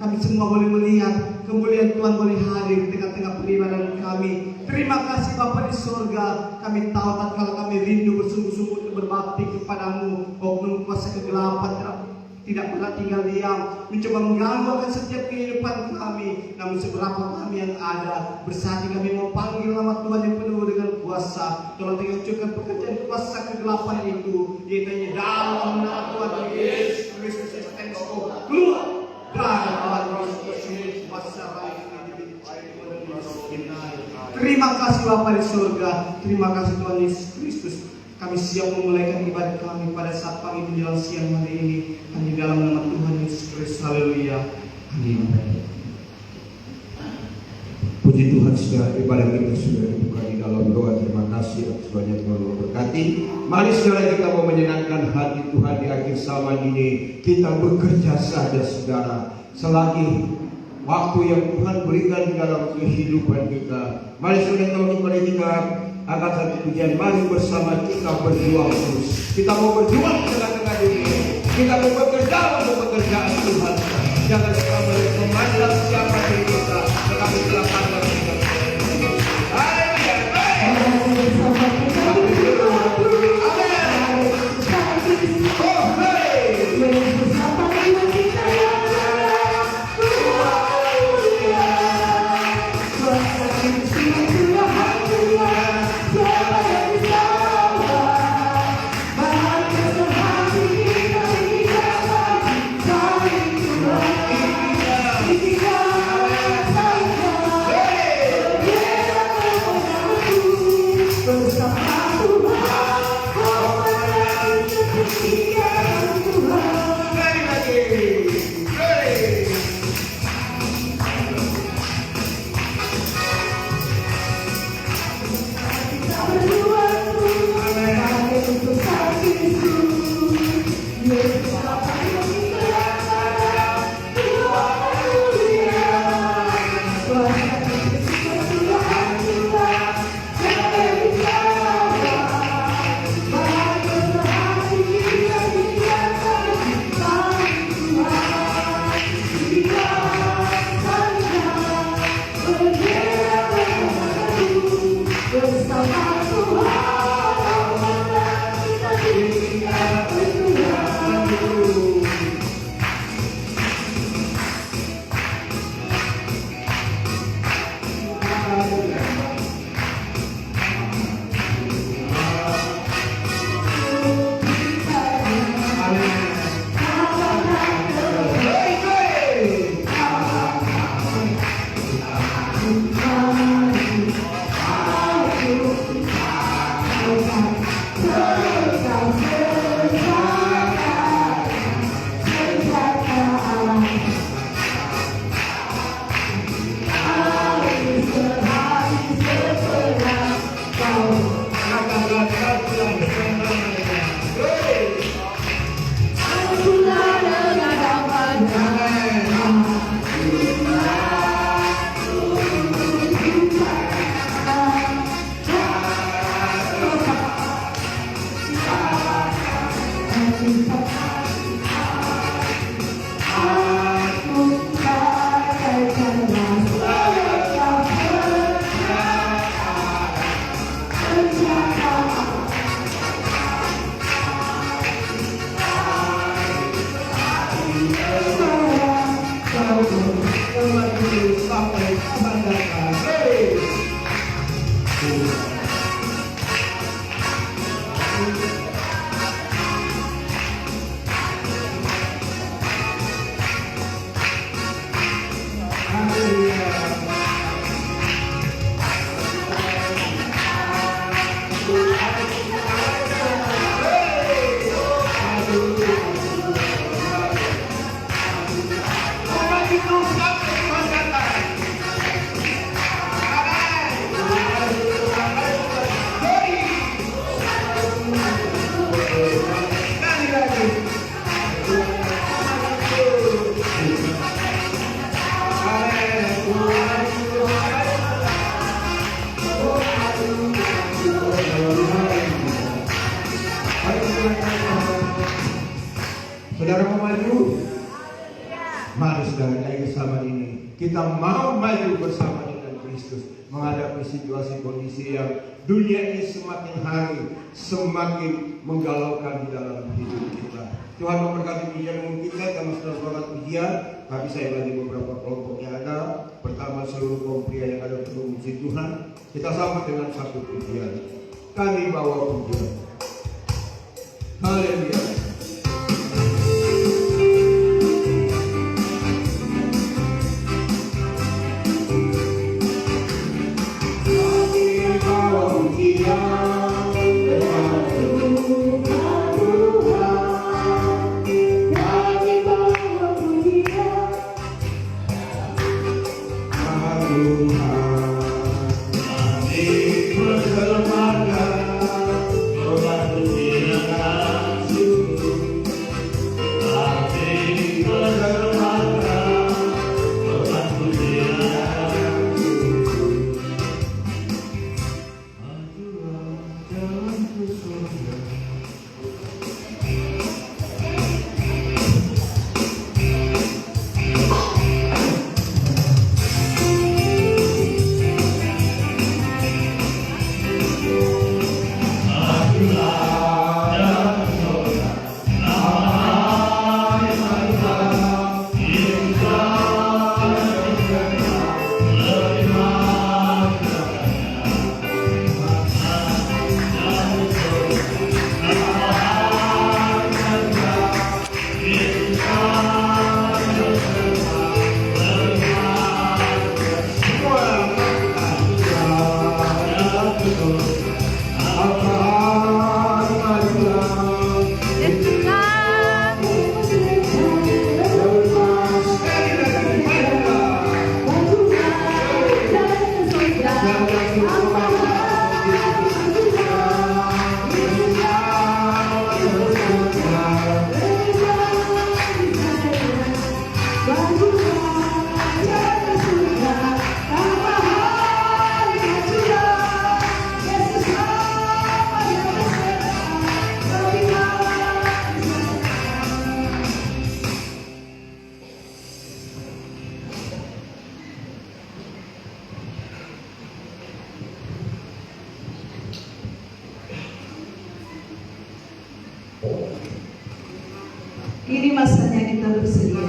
kami semua boleh melihat kemuliaan Tuhan boleh hadir di tengah-tengah peribadahan kami. Terima kasih Bapa di surga. Kami tahu tatkala kami rindu bersungguh-sungguh untuk berbakti kepadamu, oknum kuasa kegelapan tidak pernah tinggal diam, mencoba mengganggu akan setiap kehidupan kami. Namun seberapa kami yang ada, bersatu kami mau panggil nama Tuhan yang penuh dengan kuasa. Tolong hancurkan pekerjaan kuasa kegelapan itu, yaitu dalam nama Tuhan Yesus Kristus. Keluar dari Tuhan Yesus kuasa. Terima kasih Bapa di surga. Terima kasih Tuhan Yesus Kristus. Kami siap memulaikan ibadah kami pada saat pagi menjelang siang hari ini. Hanya dalam nama Tuhan Yesus Kristus. Haleluya. Amin. Puji Tuhan, saudara, ibadah kita sudah dibuka di dalam doa. Terima kasih atas banyak Tuhan memberkati. Mari saudara, kita mau menyenangkan hati Tuhan di akhir zaman ini. Kita bekerja saja saudara, selagi waktu yang Tuhan berikan di dalam kehidupan kita. Mari saudara, mari kita akan satu pujian. Mari bersama kita berjuang terus. Kita mau berjuang di tengah-tengah dunia. Kita mau bekerja untuk pekerjaan Tuhan. Jangan suka memandang siapa diri kita, tetapi kita pandang kita. kita mau maju bersama dengan Kristus menghadapi situasi kondisi yang dunia ini semakin hari semakin menggalaukan di dalam hidup kita. Tuhan memberkati ujian memungkinkan kami sedang sholat ujian. Tapi saya bagi beberapa kelompok yang ada. Pertama, seluruh kaum pria yang ada untuk memuji Tuhan. Kita sambut dengan satu pujian. Kami bawa pujian. Haleluya. Kini masanya kita bersedia.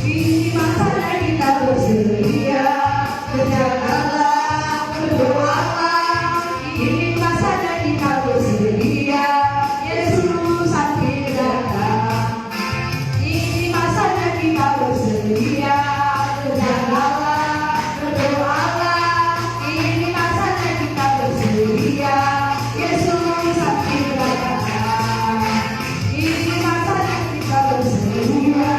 Kini masanya kita bersedia. Berjalanlah, berdoalah. Kini masanya kita bersedia. Yesus akhir datang. Kini masanya kita bersedia. Berjalanlah, berdoalah. Kini masanya kita bersedia. Yesus akhir datang. Kini masanya kita bersedia.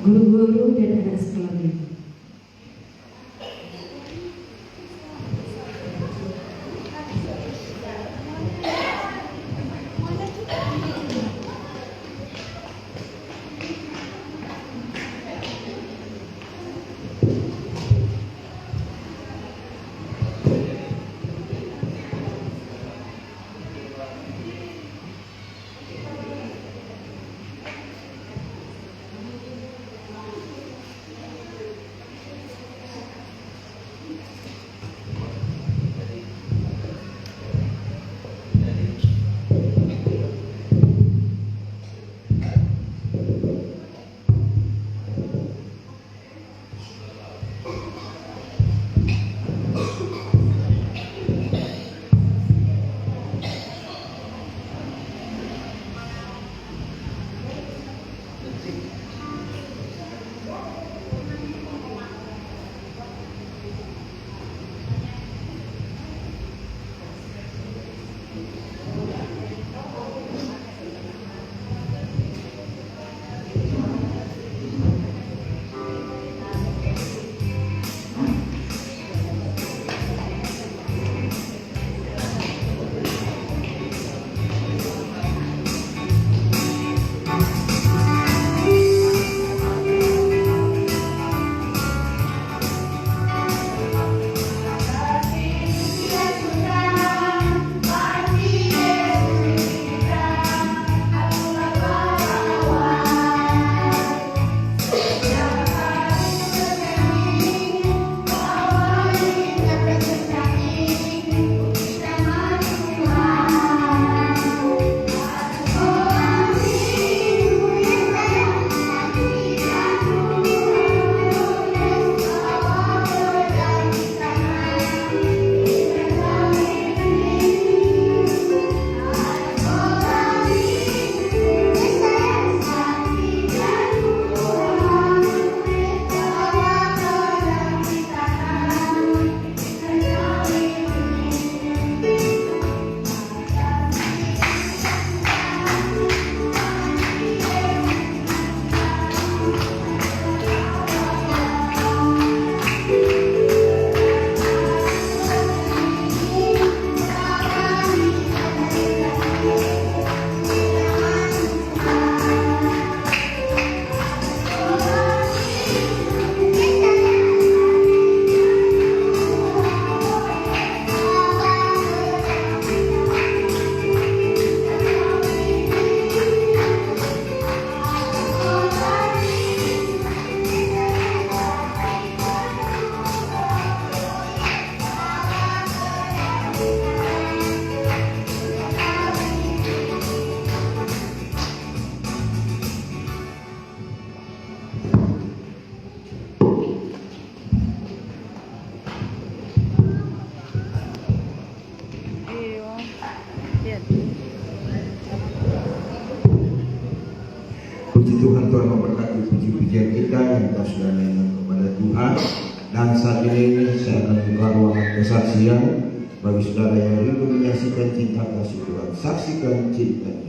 Guru-guru dan anak sekolahnya. Tuhan memberkati puji-pujian kita yang kita sudah naikkan kepada Tuhan. Dan saat ini saya akan buka ruangan kesaksian bagi saudara yang rindu menyaksikan cinta kasih Tuhan. Saksikan cintanya.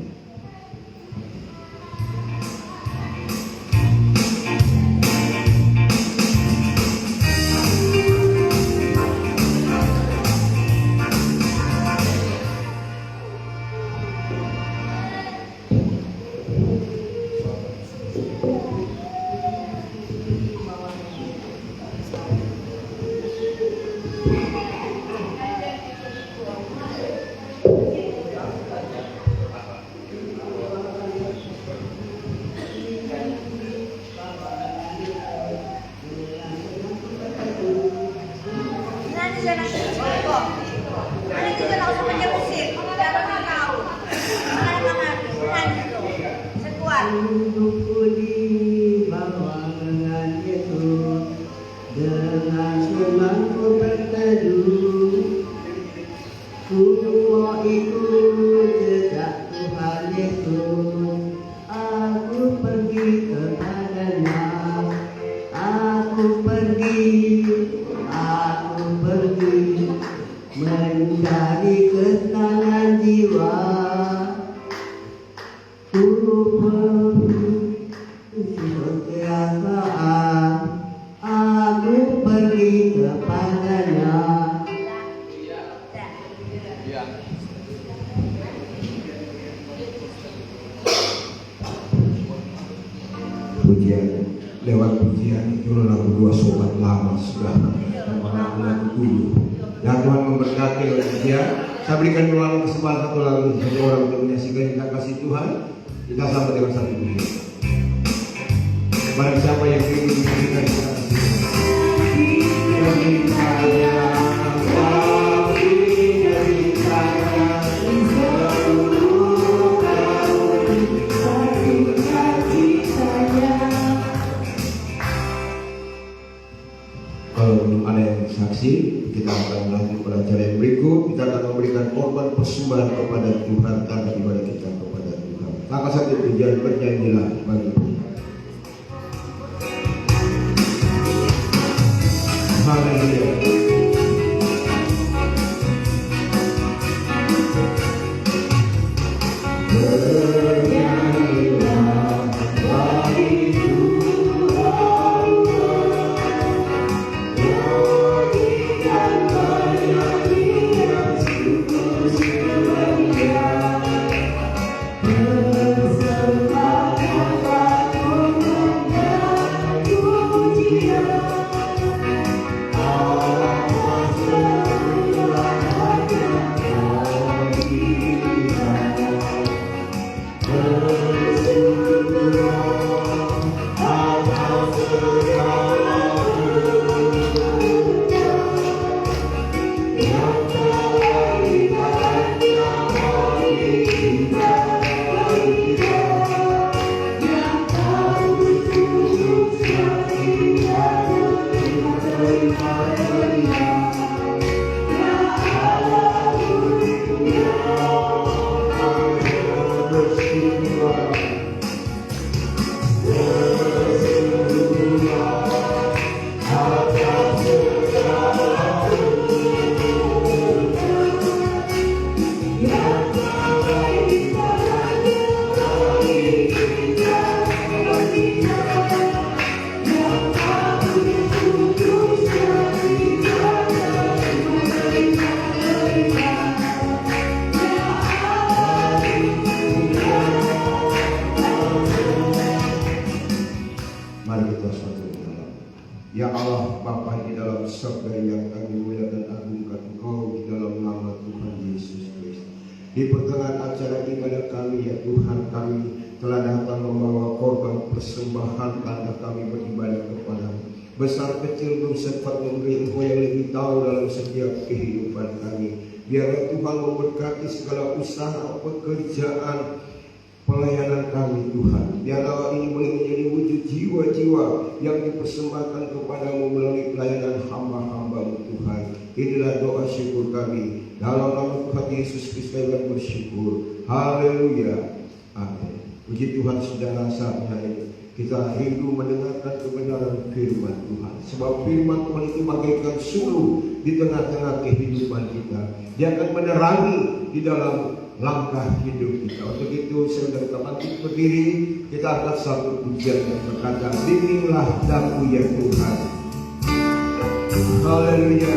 Hidupku di bawah lengan Yesus, dengan senang ku berteduh. Ku mau ikut jejak Tuhan Yesus, aku pergi kepadanya. Aku pergi mencari ketenangan jiwa. Aku pergi kepadanya. Pujian lewat pujian itu lagu dua sobat lama sudah lagu dulu. Dan Tuhan memberkati oleh dia. Saya berikan ruang kesempatan satu lagi bagi orang untuk menyaksikan cinta kasih Tuhan. Kita sampai dengan satu pujian. Barang siapa yang ingin memberikan cinta kasih Tuhan. Kalau belum ada yang saksi, kita akan lanjut pada acara yang berikut. Kita akan memberikan korban persembahan kepada Tuhan karena ibadah kita kepada Tuhan. Maka satu pujian bernyanyilah bagi Tuhan. Haleluya. Ya Allah Bapa di dalam surga yang kami muliakan agungkan Engkau di dalam nama Tuhan Yesus Kristus. Di pertengahan acara ibadah kami ya Tuhan, kami telah datang membawa korban persembahan tanda kami beribadah kepadamu. Besar kecil belum sempat memberi Engkau yang lebih tahu dalam setiap kehidupan kami. Biarlah Tuhan memberkati segala usaha pekerjaan pelayanan kami Tuhan. Biarlah ini boleh menjadi wujud jiwa-jiwa yang dipersembahkan kepadamu melalui pelayanan hamba-hambamu Tuhan. Inilah doa syukur kami. Dalam nama Tuhan Yesus Kristus kami bersyukur. Haleluya. Amin. Puji Tuhan saudara saatnya ini Kita rindu mendengarkan kebenaran firman Tuhan. Sebab firman Tuhan itu bagaikan suluh di tengah-tengah kehidupan kita. Dia akan menerangi di dalam langkah hidup kita. Untuk itu saudara kita bangkit berdiri. Kita akan satu pujian yang berkata, bimbinglah daku ya Tuhan. Haleluya.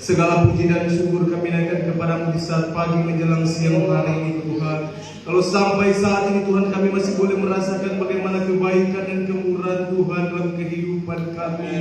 Segala puji dan syukur kami naikkan kepadamu di saat pagi menjelang siang hari ini Tuhan. Kalau sampai saat ini Tuhan kami masih boleh merasakan bagaimana kebaikan dan kemurahan Tuhan dalam kehidupan kami.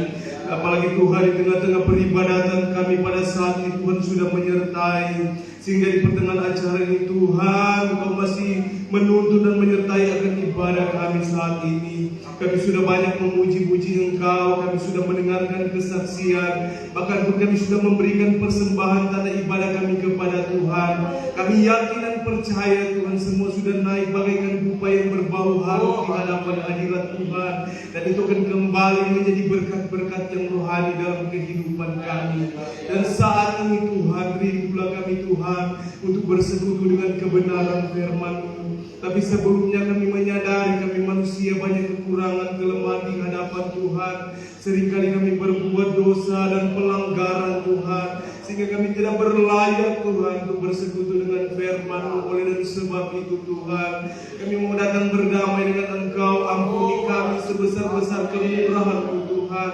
Apalagi Tuhan di tengah-tengah peribadatan kami pada saat ini Tuhan sudah menyertai. Sehingga di pertengahan acara ini Tuhan Engkau masih menuntun dan menyertai akan ibadah kami saat ini. Kami sudah banyak memuji-puji Engkau, kami sudah mendengarkan kesaksian, bahkan pun kami sudah memberikan persembahan tanda ibadah kami kepada Tuhan. Kami yakin dan percaya Tuhan semua sudah naik bagaikan dupa yang berbau harum di hadapan hadirat Tuhan. Dan itu akan kembali menjadi berkat-berkat yang rohani dalam kehidupan kami. Dan saat ini Tuhan, rindulah kami Tuhan untuk bersekutu dengan kebenaran firman-Mu. Tapi sebelumnya kami menyadari kami manusia banyak kekurangan, kelemahan di hadapan Tuhan. Seringkali kami berbuat dosa dan pelanggaran Tuhan, sehingga kami tidak berlayak Tuhan untuk bersekutu dengan firman-Mu. Oleh dan sebab itu Tuhan, kami mau datang berdamai dengan Engkau. Ampuni kami sebesar-besar kemurahan-Mu Tuhan. Tuhan.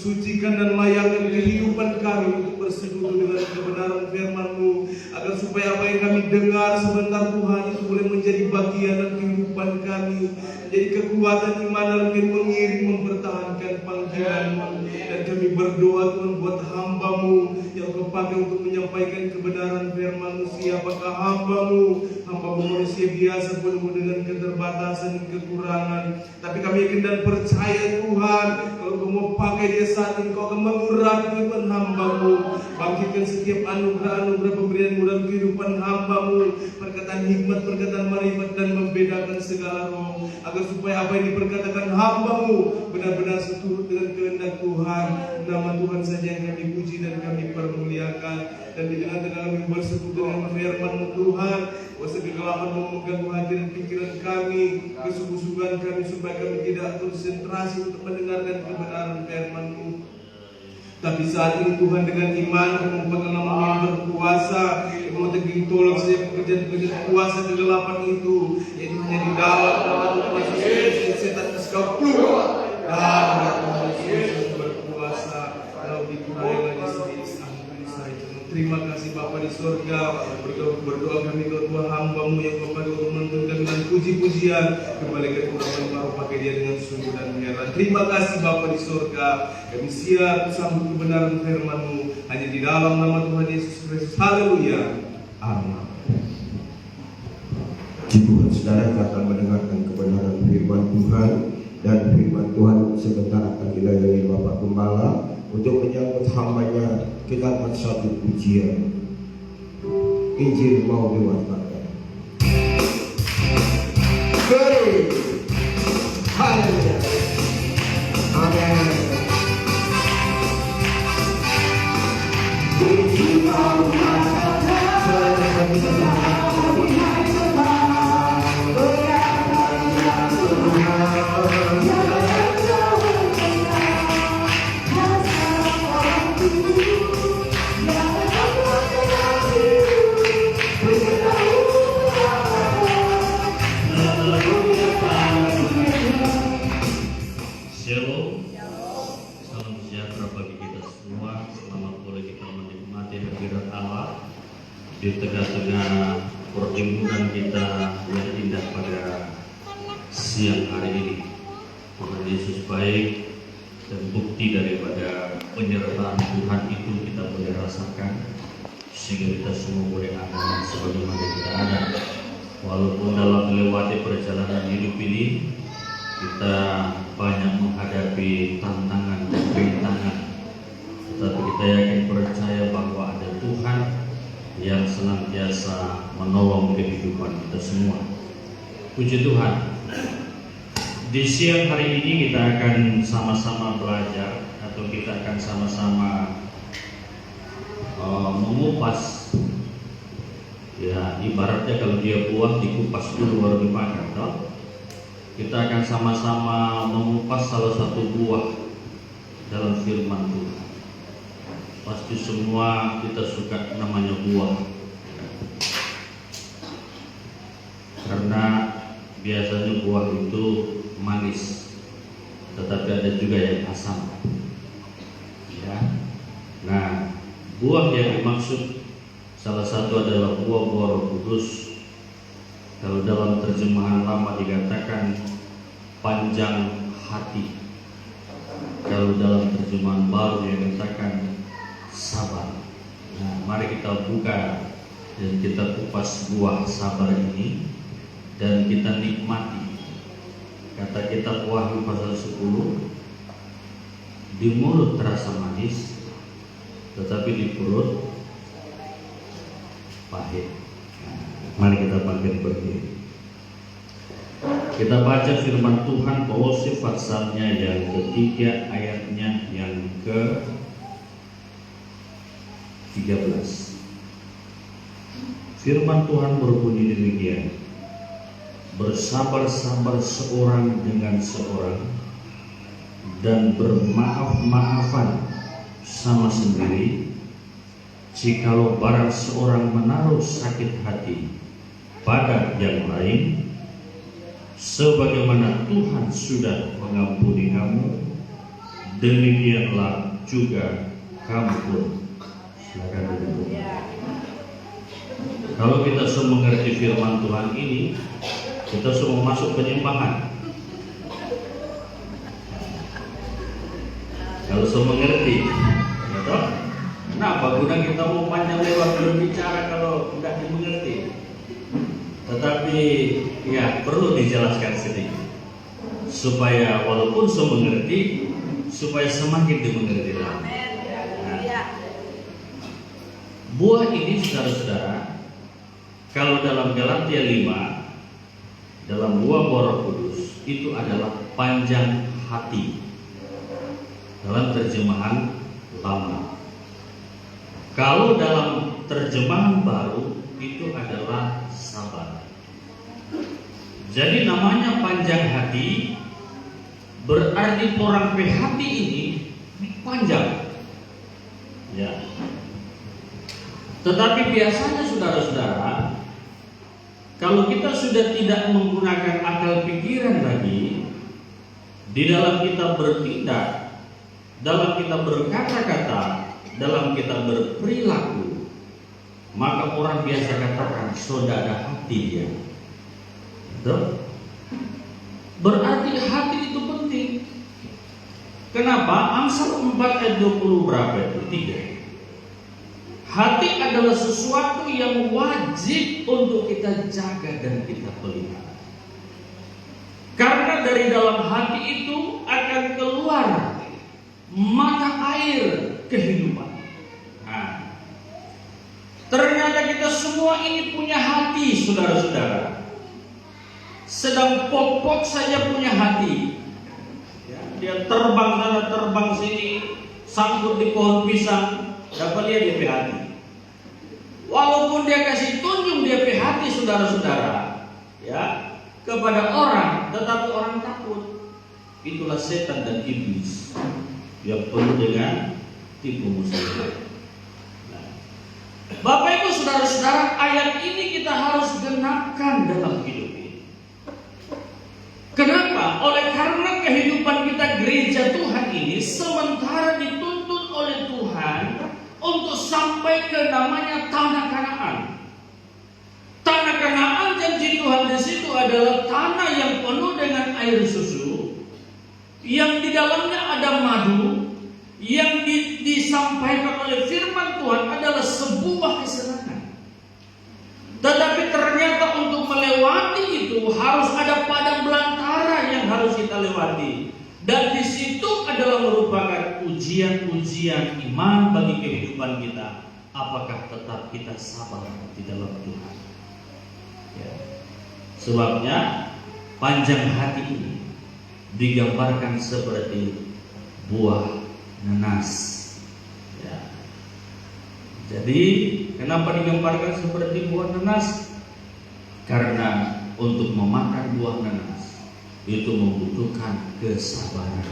Sucikan dan layakkan kehidupan kami untuk bersekutu dengan kebenaran firman-Mu, agar supaya apa yang kami dengar sebentar Tuhan itu boleh menjadi bagian dan kehidupan kami, menjadi kekuatan iman dalam kami mengiring mempertahankan panggilan-Mu. Dan kami berdoa Tuhan buat hamba-Mu yang Kau pakai untuk menyampaikan kebenaran firman-Mu. Siapakah hamba-Mu? Hamba-Mu manusia biasa, penuh dengan keterbatasan dan kekurangan, tapi kami yakin dan percaya Tuhan, kalau Kau mau pakai dia saat ini, Kau akan mengurapi Tuhan hamba-Mu. Bangkitkan setiap anugerah-anugerah pemberian-Mu dalam kehidupan hamba-Mu, perkataan hikmat, perkataan marifat, dan membedakan segala roh, agar supaya apa yang diperkatakan hamba-Mu benar-benar seturut dengan kehendak Tuhan. Nama Tuhan saja yang kami puji dan kami permuliakan. Dan di tengah-tengah kami bersekutu dengan firman-Mu Tuhan, kuasa kegelapan mengganggu hati dan pikiran kami, kesubuh-subuhan kami, supaya kami tidak konsentrasi untuk mendengarkan kebenaran firman-Mu. Tapi saat ini Tuhan, dengan iman kami memegang nama-Mu yang berkuasa, yang menegih tolong setiap pekerjaan-pekerjaan kuasa kegelapan itu, yaitu hanya di dalam nama Tuhan Yesus, setan Kau keluar. Dan Tuhan Yesus berkuasa, Kau dikurai lagi sendiri. Terima kasih Bapa di surga. Berdoa kami ke Tuhan hamba-Mu yang Kau pakai untuk menentukan dengan puji-pujian, kembalikan urapan baru, pakai dia dengan sungguh dan heran. Terima kasih Bapa di surga. Kami siap sambut kebenaran firman-Mu hanya di dalam nama Tuhan Yesus Kristus. Haleluya. Amin. Tuhan, saudara akan mendengarkan kebenaran firman Tuhan, dan firman Tuhan sebentar akan dilayani Bapak Gembala untuk menyambut hamba-Nya. Kita akan satu pujian. Injil mau diwartakan. Haleluya. Amin. Injil mau Shalom, salam sejahtera bagi kita semua. Selamat boleh kita menikmati hadirat Allah di tengah-tengah perlindungan kita yang indah pada siang hari ini. Tuhan Yesus baik, dan bukti daripada penyertaan Tuhan itu kita boleh rasakan, sehingga kita semua boleh aman sebagaimana kita ada. Walaupun dalam melewati perjalanan hidup ini kita banyak menghadapi tantangan dan rintangan, tetapi kita yakin percaya bahwa ada Tuhan yang senantiasa menolong kehidupan kita semua. Puji Tuhan. Di siang hari ini kita akan sama-sama belajar, atau kita akan sama-sama mengupas. Ya, ibaratnya kalau dia buah dikupas dulu baru dimakan, toh? Kita akan sama-sama mengupas salah satu buah dalam firman Tuhan. Pasti semua kita suka namanya buah, karena biasanya buah itu manis, tetapi ada juga yang asam. Ya. Nah, buah yang dimaksud salah satu adalah buah-buah Roh Kudus. Kalau dalam terjemahan lama dikatakan panjang hati. Kalau dalam terjemahan baru dikatakan sabar. Nah, mari kita buka dan kita kupas buah sabar ini dan kita nikmati. Kata kitab Wahyu pasal 10, di mulut terasa manis, tetapi di perut pahit. Mari kita bangkit berdiri. Kita baca firman Tuhan Kolose pasalnya yang ketiga, ayatnya yang ke-13. Firman Tuhan berbunyi demikian: bersabar-sabar seorang dengan seorang, dan bermaaf-maafan sama sendiri, jikalau barang seorang menaruh sakit hati pada yang lain, sebagaimana Tuhan sudah mengampuni kamu demikianlah juga kamu pun. Silakan duduk. Kalau kita semua mengerti firman Tuhan ini, kita semua masuk penyembahan. Kalau semua mengerti, betul? Kenapa guna kita mau panjang lebar berbicara kalau tidak dimengerti? Tetapi ya perlu dijelaskan sedikit supaya walaupun semua mengerti, supaya semakin dimengerti lagi. Nah, buah ini saudara-saudara, kalau dalam Galatia 5, dalam buah Roh Kudus itu adalah panjang hati dalam terjemahan lama. Kalau dalam terjemahan baru itu adalah sabar. Jadi namanya panjang hati berarti orang hati ini panjang. Ya. Tetapi biasanya saudara-saudara, kalau kita sudah tidak menggunakan akal pikiran lagi di dalam kita bertindak, dalam kita berkata-kata, dalam kita berperilaku, maka orang biasa katakan saudara hati dia. Betul? Berarti hati itu penting. Kenapa? Amsal 4 ayat 20 berapa itu? 3. Hati adalah sesuatu yang wajib untuk kita jaga dan kita pelihara. Karena dari dalam hati itu akan keluar mata air kehidupan. Nah, ternyata kita semua ini punya hati, saudara-saudara. Sedang pokok saja punya hati. Ya, dia terbang sana, terbang sini, sangkut di pohon pisang, dapat lihat dia punya hati. Walaupun dia kasih tunjuk dia punya hati, saudara-saudara, ya, kepada orang, tetapi orang takut. Itulah setan dan iblis yang penuh dengan tipu muslihat. Nah, Bapak Ibu saudara-saudara, ayat ini kita harus genapkan dalam hidup ini. Kenapa? Oleh karena kehidupan kita gereja Tuhan ini sementara dituntun oleh Tuhan untuk sampai ke namanya tanah Kanaan. Tanah Kanaan janji Tuhan di situ adalah tanah yang penuh dengan air susu, yang di dalamnya ada madu, yang disampaikan oleh firman Tuhan adalah sebuah kesenangan. Tetapi ternyata untuk melewati itu harus ada padang belantara yang harus kita lewati. Dan di situ adalah merupakan ujian-ujian iman bagi kehidupan kita. Apakah tetap kita sabar di dalam Tuhan? Ya. Sebabnya panjang hati ini digambarkan seperti buah nanas. Ya. Jadi kenapa digambarkan seperti buah nanas? Karena untuk memakan buah nanas itu membutuhkan kesabaran.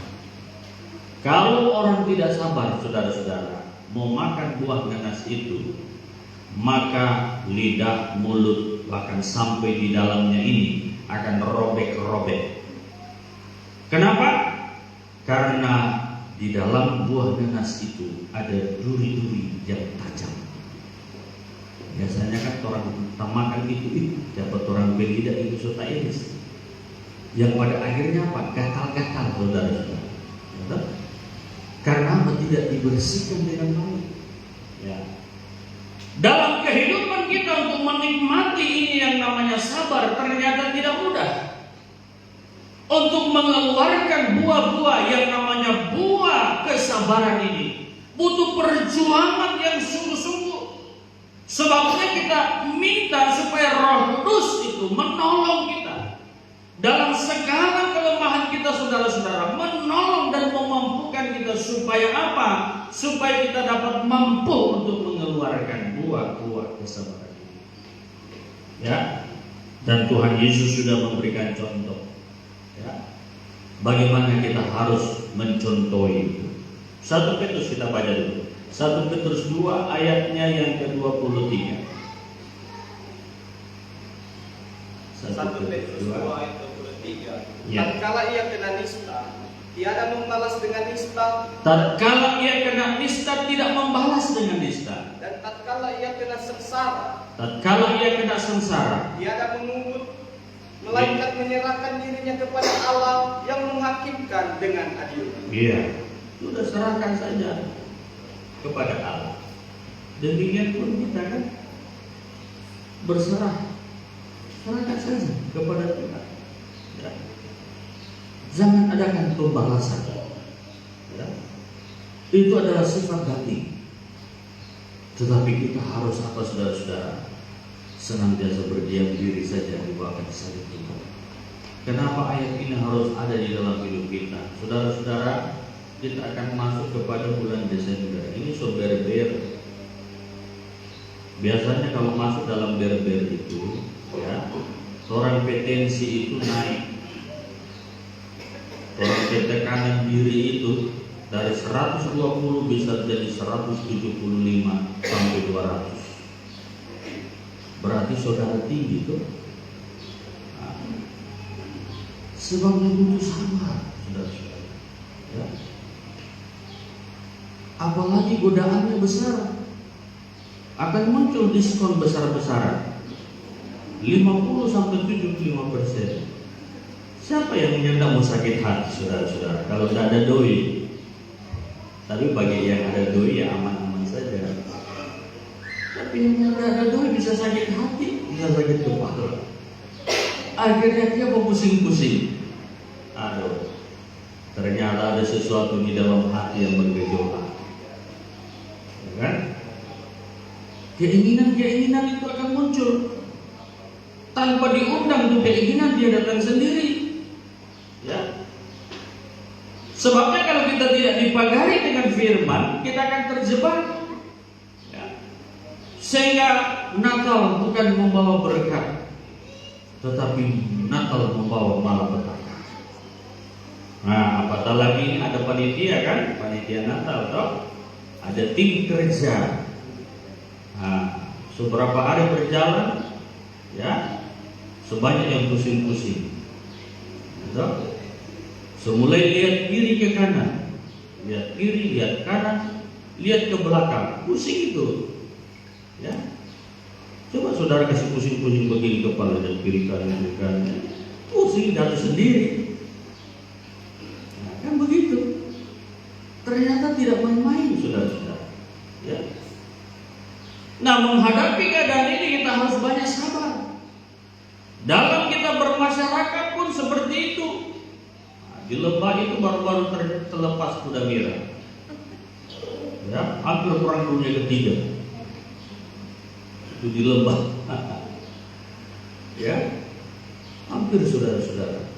Kalau orang tidak sabar, saudara-saudara, mau makan buah nanas itu, maka lidah, mulut, bahkan sampai di dalamnya ini akan robek-robek. Kenapa? Karena di dalam buah nanas itu ada duri-duri yang tajam. Biasanya kan orang makan itu dapat orang beli dan itu sudah iris. Yang pada akhirnya apa? Gatal-gatal, saudara-saudara. Karena tidak dibersihkan dengan baik. Ya. Dalam kehidupan kita untuk menikmati ini yang namanya sabar ternyata tidak mudah. Untuk mengeluarkan buah-buah yang namanya buah kesabaran ini butuh perjuangan yang sungguh-sungguh. Sebabnya kita minta supaya Roh Kudus itu menolong kita dalam segala kelemahan kita, saudara-saudara, menolong dan memampukan kita supaya apa? Supaya kita dapat mampu untuk mengeluarkan buah-buah kesabaran ini. Ya, dan Tuhan Yesus sudah memberikan contoh. Ya, bagaimana kita harus mencontohi itu. 1 Petrus kita baca dulu. 1 Petrus 2 ayatnya yang ke-23. 1 Petrus 2 ayat 23. Ya. Tatkala ia kena nista, tiada membalas dengan nista, Tatkala ia kena nista tidak membalas dengan nista. dan tatkala ia kena sengsara, Tatkala ia kena sengsara, tiada mengungut, melainkan menyerahkan dirinya kepada Allah yang menghakimkan dengan adil. iya, sudah serahkan saja kepada Allah. Demikian pun kita kan berserah, serahkan saja kepada Tuhan. Ya. Jangan adakan pembalasan. Ya. Itu adalah sifat batin. Tetapi kita harus apa saudara-saudara? Senantiasa berdiam diri saja di bawah kasih Tuhan. Kenapa ayat ini harus ada di dalam hidup kita? Saudara-saudara, kita akan masuk kepada bulan Desember. Ini so ber-ber. Biasanya kalau masuk dalam ber-ber itu, ya, orang potensi itu naik. Orang tekanan diri itu dari 120 bisa jadi 175 sampai 200. Berarti saudara tinggi tuh. Nah, sebabnya butuh sabar, saudara-saudara. Ya. Apalagi godaannya besar, akan muncul diskon besar-besaran 50 sampai 75%. Siapa yang tidak mau sakit hati, saudara-saudara? Kalau tidak ada doi, tapi bagi yang ada doi ya aman-aman saja. Tapi yang tidak ada doi bisa sakit hati, bisa sakit kepala. Akhirnya dia mau pusing-pusing. Aduh, ternyata ada sesuatu di dalam hati yang bergejolak. Ya kan? Keinginan-keinginan itu akan muncul. Tanpa diundang tuh keinginan dia datang sendiri. Ya. Sebabnya kalau kita tidak dipagari dengan firman, kita akan terjebak. Ya. Sehingga Natal bukan membawa berkat, tetapi Natal membawa malapetaka. Nah, apatah lagi ini ada panitia kan, panitia Natal toh, ada tim kerja. Nah, seberapa hari berjalan, ya, sebanyak yang pusing-pusing. Gitu? Semulai lihat kiri ke kanan, lihat kiri, lihat kanan, lihat ke belakang, pusing itu. Ya, coba saudara kasih pusing-pusing begini kepala dan kiri kanan, pusing jatuh sendiri. Nah, kan begitu. Ternyata tidak main-main, saudara-saudara. Ya. Nah, menghadapi keadaan ini kita harus banyak sabar. Dalam kita bermasyarakat pun seperti itu. Nah, di lembah itu baru-baru terlepas kuda merah. Ya, hampir perang dunia ketiga. Itu di lembah. Ya, hampir saudara-saudara.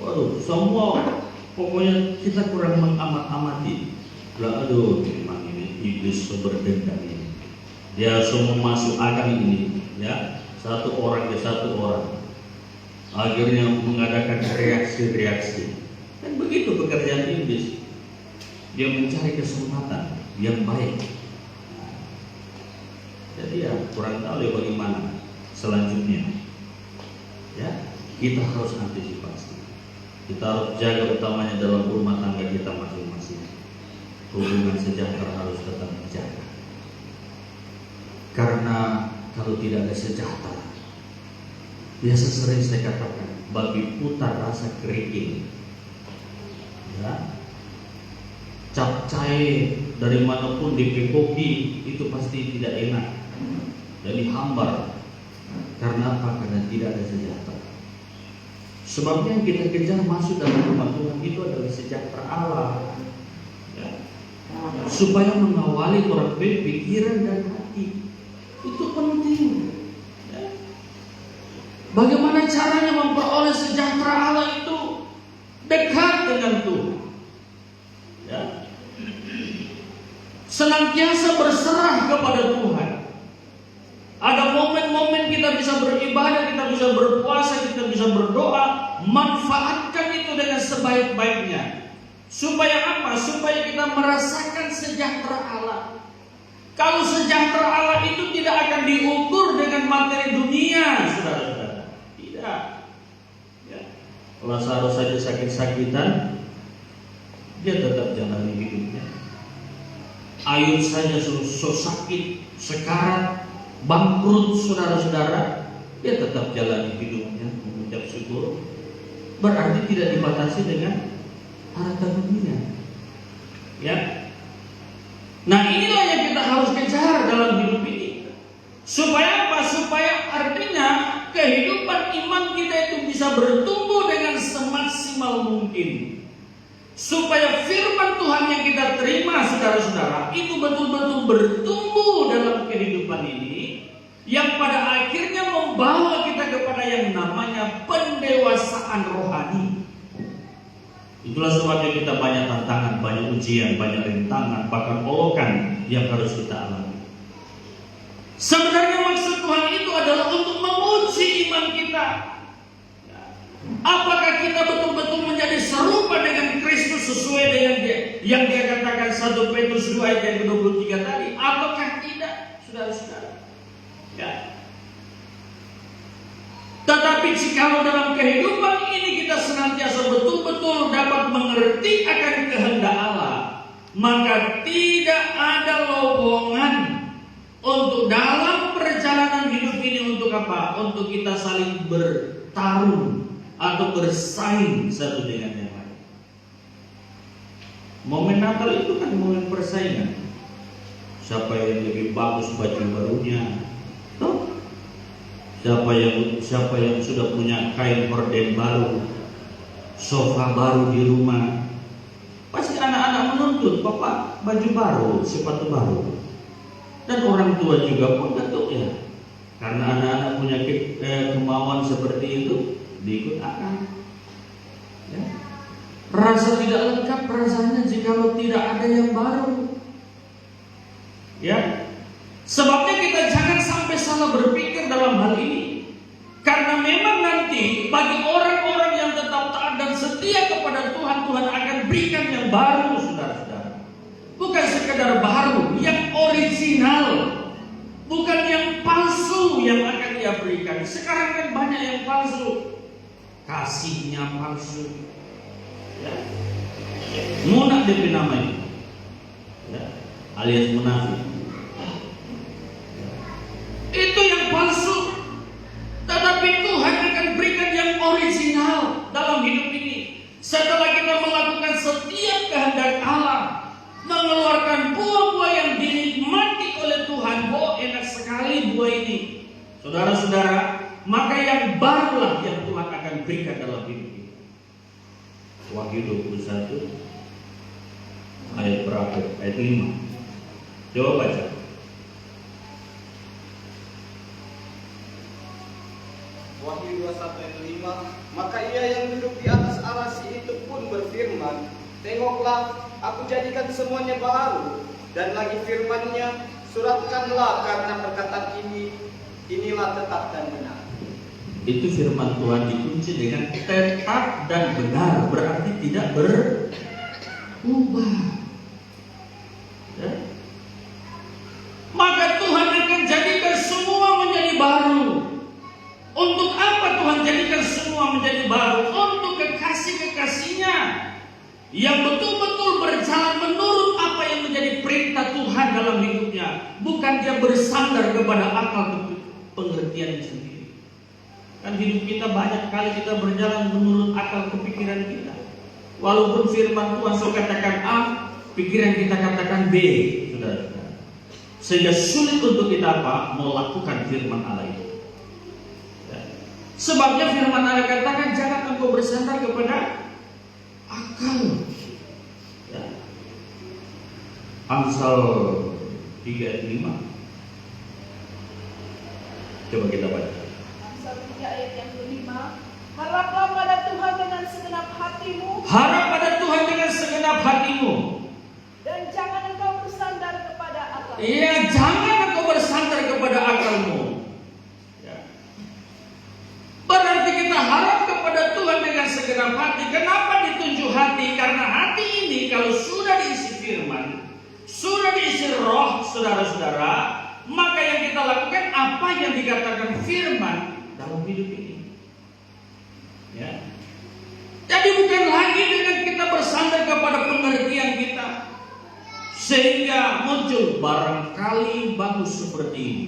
Waduh, semua pokoknya kita kurang mengamat-amati. Aduh, memang ini iblis berdendam ini. Dia semua masuk akal ini, ya, satu orang ke satu orang, akhirnya mengadakan reaksi-reaksi. Dan begitu pekerjaan iblis, dia mencari kesempatan yang baik. Nah, jadi ya kurang tahu ya bagaimana selanjutnya. Ya, kita harus antisipasi. Kita harus jaga utamanya dalam rumah tangga kita masing-masing. Hubungan sejahtera harus tetap dijaga. Karena kalau tidak ada sejahtera, biasa sering saya katakan, babi putar rasa kerikil. Ya, capcay dari manapun dipekoki itu pasti tidak enak, jadi hambar. Karena apa? Karena tidak ada sejahtera. Sebabnya yang kita kejar masuk dalam rumah Tuhan itu adalah sejahtera Allah, ya, supaya mengawali orang pikiran dan hati. Itu penting. Ya. Bagaimana caranya memperoleh sejahtera Allah itu? Dekat dengan Tuhan. Ya. Senantiasa berserah kepada Tuhan. Ada momen-momen kita bisa beribadah, kita bisa berpuasa, kita bisa berdoa. Manfaatkan itu dengan sebaik-baiknya. Supaya apa? Supaya kita merasakan sejahtera Allah. Kalau sejahtera Allah itu tidak akan diukur dengan materi dunia, saudara-saudara. Tidak. Ya. Lazarus saja sakit-sakitan, dia tetap jalani hidupnya. Ayub saja so sakit, sekarat, bangkrut saudara-saudara, dia tetap jalani hidupnya mengucap syukur. Berarti tidak dibatasi dengan harta dunia. Ya. Nah, inilah yang kita harus kejar dalam hidup ini. Supaya apa? Supaya artinya kehidupan iman kita itu bisa bertumbuh dengan semaksimal mungkin. Supaya firman Tuhan yang kita terima saudara-saudara itu betul-betul bertumbuh dalam kehidupan ini, yang pada akhirnya membawa kita kepada yang namanya pendewasaan rohani. Itulah sebabnya kita banyak tantangan, banyak ujian, banyak rintangan, bahkan olokan yang harus kita alami. Sebenarnya maksud Tuhan itu adalah untuk menguji iman kita. Apakah kita betul-betul menjadi serupa dengan Kristus sesuai dengan yang dia katakan 1 Petrus 2 ayat yang ke-23 tadi? Apakah tidak, saudara-saudara? Ya. Tetapi jika dalam kehidupan ini kita senantiasa betul-betul dapat mengerti akan kehendak Allah, maka tidak ada lowongan untuk dalam perjalanan hidup ini untuk apa? Untuk kita saling bertarung atau bersaing satu dengan yang lain. Momen Natal itu kan momen persaingan. Siapa yang lebih bagus baju barunya? Tuh. Siapa yang sudah punya kain horden baru, sofa baru di rumah? Pasti anak-anak menuntut, "Papa, baju baru, sepatu baru." Dan orang tua juga pun tentu ya. Karena anak-anak punya kemauan seperti itu, diikut akan. Ya. Rasa tidak lengkap rasanya jika tidak ada yang baru. Ya. Sebabnya kita jangan sampai salah berpikir dalam hal ini. Karena memang nanti bagi orang-orang yang tetap taat dan setia kepada Tuhan, Tuhan akan berikan yang baru, saudara-saudara. Bukan sekedar baru, yang original. Bukan yang palsu yang akan dia berikan. Sekarang kan banyak yang palsu. Kasihnya palsu. Ya. Munafik DP namanya. Ya. Alias munafik. Itu yang palsu. Tetapi Tuhan akan berikan yang original dalam hidup ini. Setelah kita melakukan setiap kehendak Allah, mengeluarkan buah-buah yang dinikmati oleh Tuhan. Oh, enak sekali buah ini, saudara-saudara. Maka yang barulah yang Tuhan akan berikan dalam hidup ini. Wahyu 21 ayat berapa? Ayat 5. Coba baca. Wahyu 21 ayat 5. Maka ia yang duduk di atas arasi itu pun berfirman, "Tengoklah, aku jadikan semuanya baru." Dan lagi firman-Nya, "Suratkanlah karena perkataan inilah tetap dan benar." Itu firman Tuhan dikunci dengan tetap dan benar, berarti tidak berubah. Ya. Maka Tuhan akan jadikan semua menjadi baru. Untuk apa Tuhan jadikan semua menjadi baru? Untuk kekasih-kekasihnya yang betul-betul berjalan menurut apa yang menjadi perintah Tuhan dalam hidupnya. Bukan dia bersandar kepada akal pengertian sendiri. Kan hidup kita banyak kali kita berjalan menurut akal kepikiran kita. Walaupun firman Tuhan so katakan A, pikiran kita katakan B, saudara-saudara. Sehingga sulit untuk kita apa? Melakukan firman Allah itu. Ya. Sebabnya firman Allah katakan jangan engkau bersandar kepada akal. Ya. Amsal 3 ayat 5. Coba kita baca. Ayat yang kelima, haraplah pada Tuhan dengan segenap hatimu. Harap pada Tuhan dengan segenap hatimu. Dan jangan engkau bersandar kepada akal. Iya, jangan engkau bersandar kepada akalmu. Ya. Berarti kita harap kepada Tuhan dengan segenap hati. Kenapa ditunjuk hati? Karena hati ini kalau sudah diisi firman, sudah diisi roh, saudara-saudara, maka yang kita lakukan apa yang dikatakan firman dalam hidup ini. Ya. Jadi bukan lagi dengan kita bersandar kepada pengertian manusia muncul, barangkali bagus seperti ini.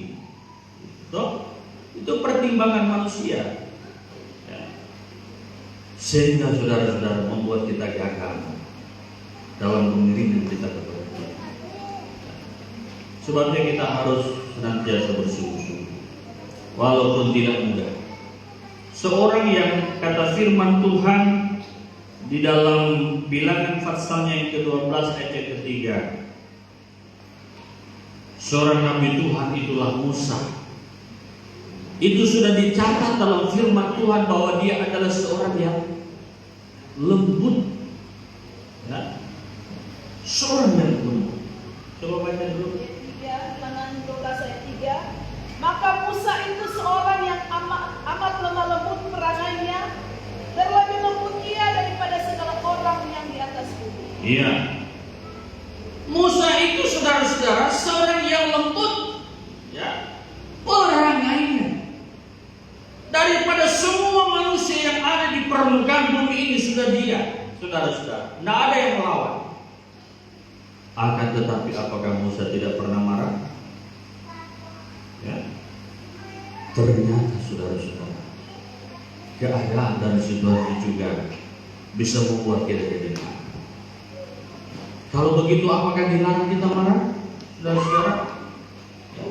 Itu pertimbangan manusia. Ya. Sehingga saudara-saudara membuat kita gagal dalam pengiringan kita kepada Tuhan. Sebabnya kita harus senantiasa bersungguh-sungguh, walaupun tidak mudah. Seorang yang kata firman Tuhan di dalam Bilangan pasalnya yang ke-12 ayat yang ketiga, seorang nabi Tuhan itulah Musa. Itu sudah dicatat dalam firman Tuhan bahwa dia adalah seorang yang lembut, ya. Seorang yang lembut. Coba baca dulu. Bilangan 12 ayat 3. Maka Musa itu seorang yang amat lemah lembut perangainya, terlebih lembut ia daripada segala orang yang di atas bumi. Iya. Musa itu saudara-saudara seorang yang lembut, ya, perangainya. Daripada semua manusia yang ada di permukaan bumi ini sudah dia, saudara-saudara. Tidak ada yang melawan. Akan tetapi apakah Musa tidak pernah marah? Ya. Ternyata saudara-saudara, keadaan dan situasi juga bisa membuat kita jadi marah. Kalau begitu apakah dilarang kita marah, saudara-saudara? Ya.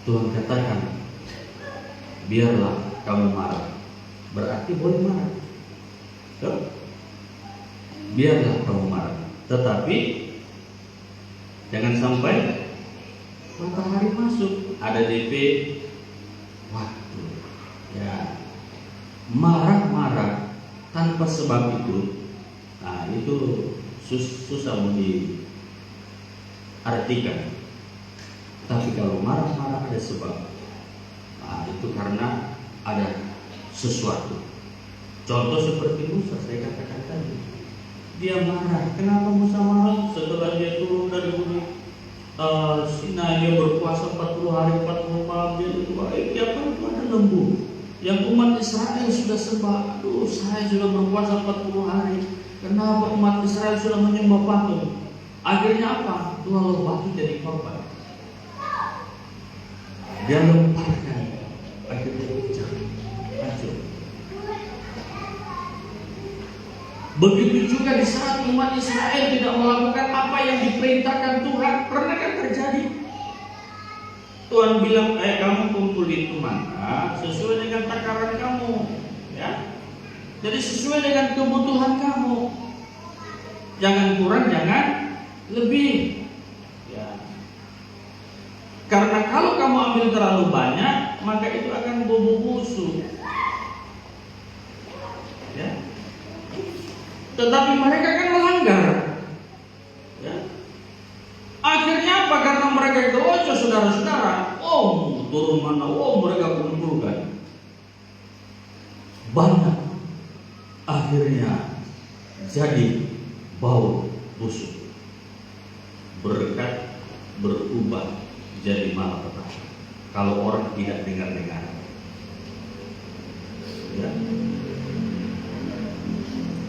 Tuhan katakan, biarlah kamu marah. Berarti boleh marah. Ya. Biarlah kamu marah. Tetapi jangan sampai matahari masuk, ada DP waktu. Ya, marah-marah tanpa sebab itu, nah itu susah mau diartikan. Tapi kalau marah-marah ada sebab, nah itu karena ada sesuatu. Contoh seperti Musa, saya katakan tadi. Dia marah. Kenapa Musa marah? Setelah dia turun dari bumi Sinai, dia berpuasa 40 hari 40 malam, dia berdoa. Tiap hari itu ada lembu yang umat Israel sudah sembah. Aduh, saya sudah berpuasa 40 hari. Kenapa umat Israel sudah menyembah patung? Akhirnya apa? 2 batu jadi korban. Dia lemparkan, akhirnya pecah, hancur. Begitu juga di saat umat Israel tidak melakukan apa yang diperintahkan Tuhan. Pernah kan terjadi? Tuhan bilang, kamu kumpul itu mana sesuai dengan takaran kamu, ya. Jadi sesuai dengan kebutuhan kamu. Jangan kurang, jangan lebih. Ya. Karena kalau kamu ambil terlalu banyak, maka itu akan bobo busuk. Ya. Tetapi mereka kan melanggar, ya. Akhirnya apa? Karena mereka itu saudara-saudara, turun mana, mereka kumpulkan banyak. Akhirnya jadi bau busuk, berkat berubah jadi malapetaka. Kalau orang tidak dengar-dengar, ya.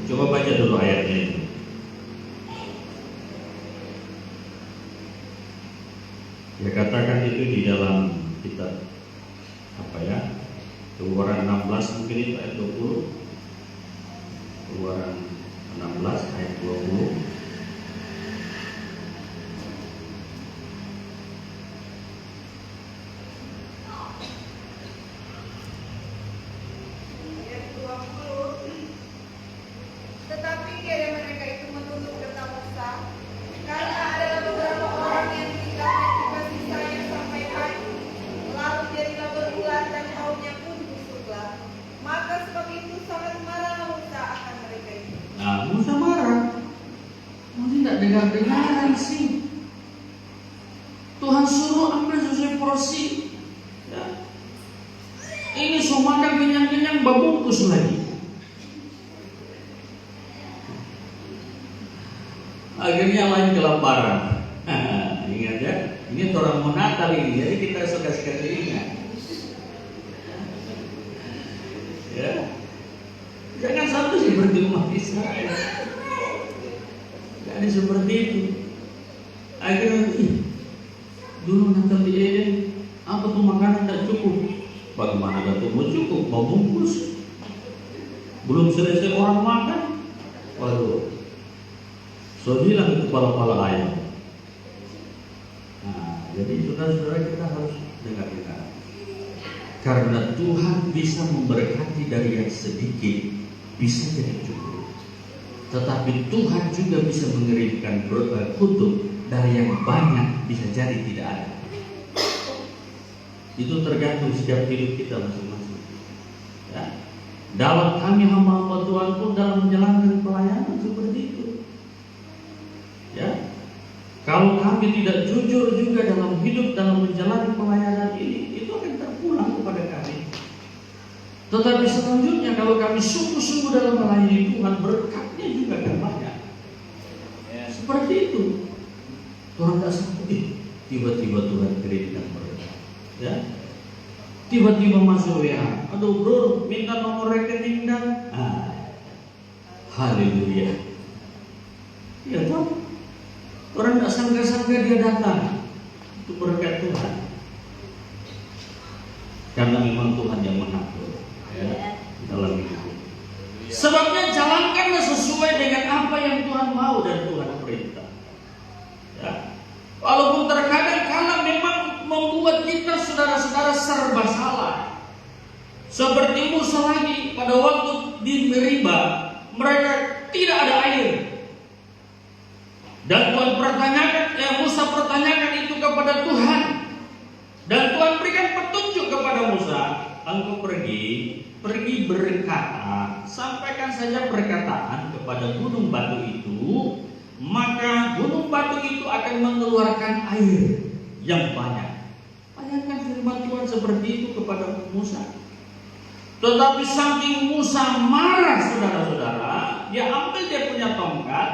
Coba baca dulu ayatnya itu. Ya, katakan itu di dalam kitab apa ya? Keluaran 16 mungkin itu ayat 20. Keluaran 16 ayat 20. Tetapi kiai mereka itu menuntut kata Musa, karena ada beberapa orang yang tidak kasih sayang sampai hari, lalu jadilah berulah dan baunya pun busuklah. Maka sebab itu sangat marah Musa akan mereka itu. Nah, Musa marah. Musa tidak dengar-dengaran sih. Tuhan suruh ambil sesuai porsi. Ya. Ini semua makan kenyang-kenyang babungkus lagi. Akhirnya lain kelaparan. Ingat ya, ini orang mau Natal ini, jadi kita suka sekali ingat. Ya, jangan sampai seperti umat Israel. Jadi seperti itu. Akhirnya, dulu Natal di Eden, apa tuh makanan tidak cukup? Bagaimana gak tuh mau cukup? Mau bungkus? Belum selesai orang makan. Waduh, so hilang itu kepala-kepala ayam. Nah, jadi saudara-saudara kita harus dengar. Karena Tuhan bisa memberkati dari yang sedikit, bisa jadi cukup. Tetapi Tuhan juga bisa mengirimkan kutuk dari yang banyak, bisa jadi tidak ada. Itu tergantung setiap hidup kita masing-masing. Ya. Dalam kami hamba-hamba Tuhan pun dalam menjalankan pelayanan seperti itu. Ya. Kalau kami tidak jujur juga dalam hidup, dalam menjalani pelayanan ini, itu akan terpulang kepada kami. Tetapi selanjutnya kalau kami sungguh-sungguh dalam melayani Tuhan, berkatnya juga akan banyak. Ya, seperti itu. Tuhan tak sanggup, tiba-tiba Tuhan kirimkan berkat. Ya, tiba-tiba masuk WA, aduh bro, minta nomor rekening dan, haleluya. Ya toh, orang tak sangka-sangka dia datang. Itu berkat Tuhan. Karena memang Tuhan yang mengatur, ya, dalam hidup. Sebabnya jalankanlah sesuai dengan apa yang Tuhan mau dan Tuhan perintah. Ya. Walaupun terkadang karena memang membuat kita saudara-saudara serba salah. Seperti Musa lagi pada waktu di Meriba, mereka tidak ada air. Dan Tuhan Musa pertanyakan itu kepada Tuhan. Dan Tuhan berikan petunjuk kepada Musa, engkau pergi berkata, sampaikan saja perkataan kepada gunung batu itu, maka gunung batu itu akan mengeluarkan air yang banyak. Bayangkan firman Tuhan seperti itu kepada Musa. Tetapi saking Musa marah saudara-saudara, dia ambil dia punya tongkat,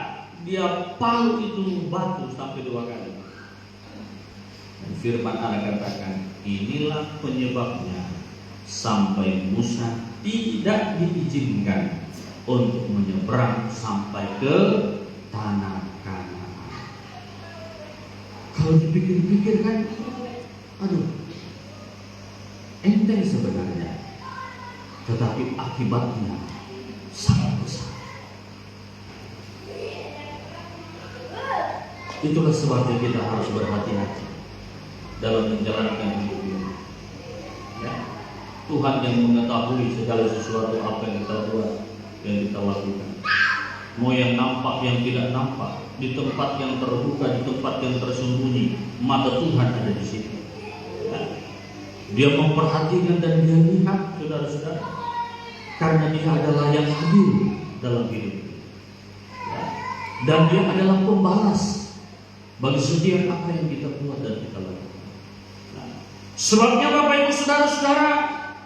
dia palu itu batu sampai 2 kali. Dan firman Allah katakan, inilah penyebabnya sampai Musa tidak diizinkan untuk menyeberang sampai ke tanah Kanaan. Kalau dipikir-pikir kan, aduh, enteng sebenarnya, tetapi akibatnya sangat besar. Itulah sebabnya kita harus berhati-hati dalam menjalankan hidup ini. Ya. Tuhan yang mengetahui segala sesuatu apa yang kita buat, yang kita lakukan. Mau yang nampak, yang tidak nampak, di tempat yang terbuka, di tempat yang tersembunyi, mata Tuhan ada di situ. Ya. Dia memperhatikan dan dia lihat, saudara-saudara, karena dia adalah yang adil dalam hidup. Ya. Dan dia adalah pembalas bagi setiap apa yang kita buat dan kita lakukan. Nah, sebabnya Bapak Ibu Saudara-saudara,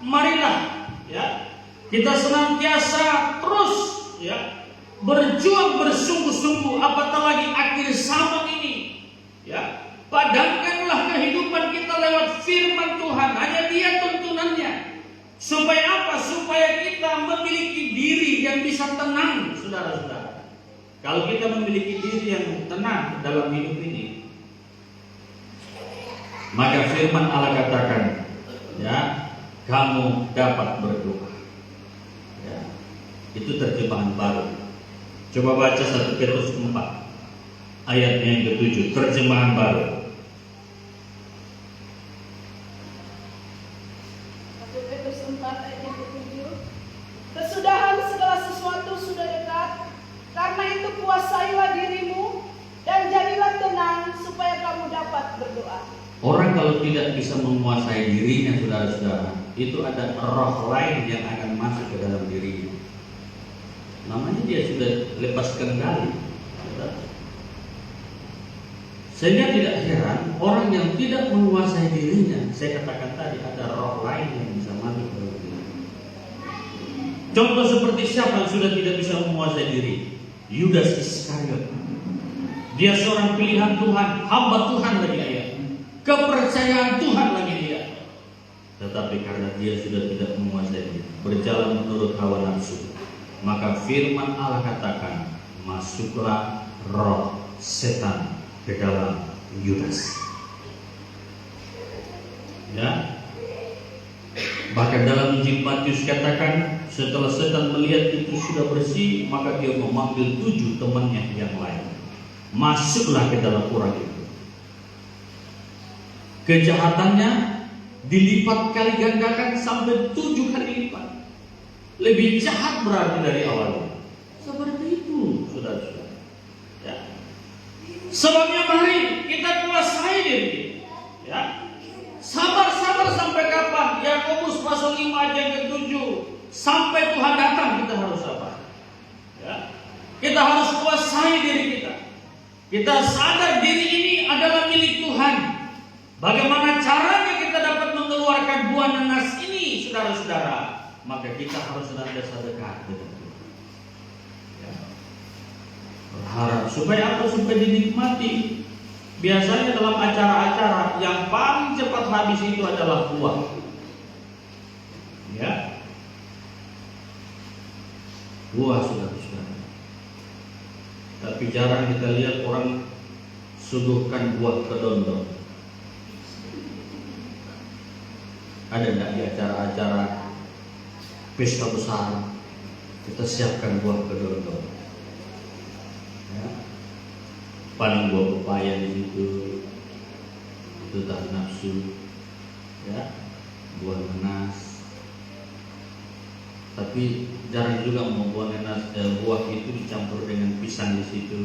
marilah ya kita senantiasa terus ya berjuang bersungguh-sungguh, apatah lagi akhir zaman ini. Ya, padamkanlah kehidupan kita lewat firman Tuhan. Hanya Dia tuntunannya. Supaya apa? Supaya kita memiliki diri yang bisa tenang, saudara-saudara. Kalau kita memiliki diri yang tenang dalam hidup ini, maka firman Allah katakan, ya, kamu dapat berdoa. Ya, itu terjemahan baru. Coba baca 1 Petrus 4 ayatnya yang ke-7, terjemahan baru. 1 Petrus 4 ayat yang ke-7. Kesudahan segala sesuatu sudah dekat. Karena itu kuasailah dirimu dan jadilah tenang supaya kamu dapat berdoa. Orang kalau tidak bisa menguasai dirinya, saudara-saudara, itu ada roh lain yang akan masuk ke dalam dirinya. Namanya dia sudah lepas kendali. Sehingga tidak heran orang yang tidak menguasai dirinya, saya katakan tadi, ada roh lain yang bisa masuk ke dalam dirinya. Contoh seperti siapa yang sudah tidak bisa menguasai diri? Yudas Iskariot. Dia seorang pilihan Tuhan, hamba Tuhan lagi dia, kepercayaan Tuhan lagi dia. Tetapi karena dia sudah tidak menguasai, berjalan menurut hawa nafsu, maka firman Allah katakan, masuklah roh setan ke dalam Yudas. Ya. Bahkan dalam Injil Matius katakan, setelah setan melihat itu sudah bersih, maka dia memanggil 7 temannya yang lain. Masuklah ke dalam orang itu. Kejahatannya dilipat kali gandakan sampai 7 kali lipat. Lebih jahat berarti dari awalnya. Seperti itu, saudara-saudara. Ya. Sebabnya mari kita kuasai diri kita. Ya. Sabar-sabar sampai kapan? Yakobus pasal 5 ayat yang ke-7. Sampai Tuhan datang kita harus sabar. Ya. Kita harus kuasai diri kita. Kita sadar diri ini adalah milik Tuhan. Bagaimana caranya kita dapat mengeluarkan buah nanas ini, saudara-saudara? Maka kita harus senantiasa dekat dengan Tuhan. Ya. Berharap supaya apa? Supaya dinikmati. Biasanya dalam acara-acara yang paling cepat habis itu adalah buah. Ya. Buah, saudara-saudara. Tapi jarang kita lihat orang suguhkan buah kedondong. Ada enggak di acara-acara pesta besar kita siapkan buah kedondong? Ya. Paling buah pepaya di situ, itu tak nafsu, ya, buah nanas. Tapi jarang juga membuat nanas, buah itu dicampur dengan pisang di situ,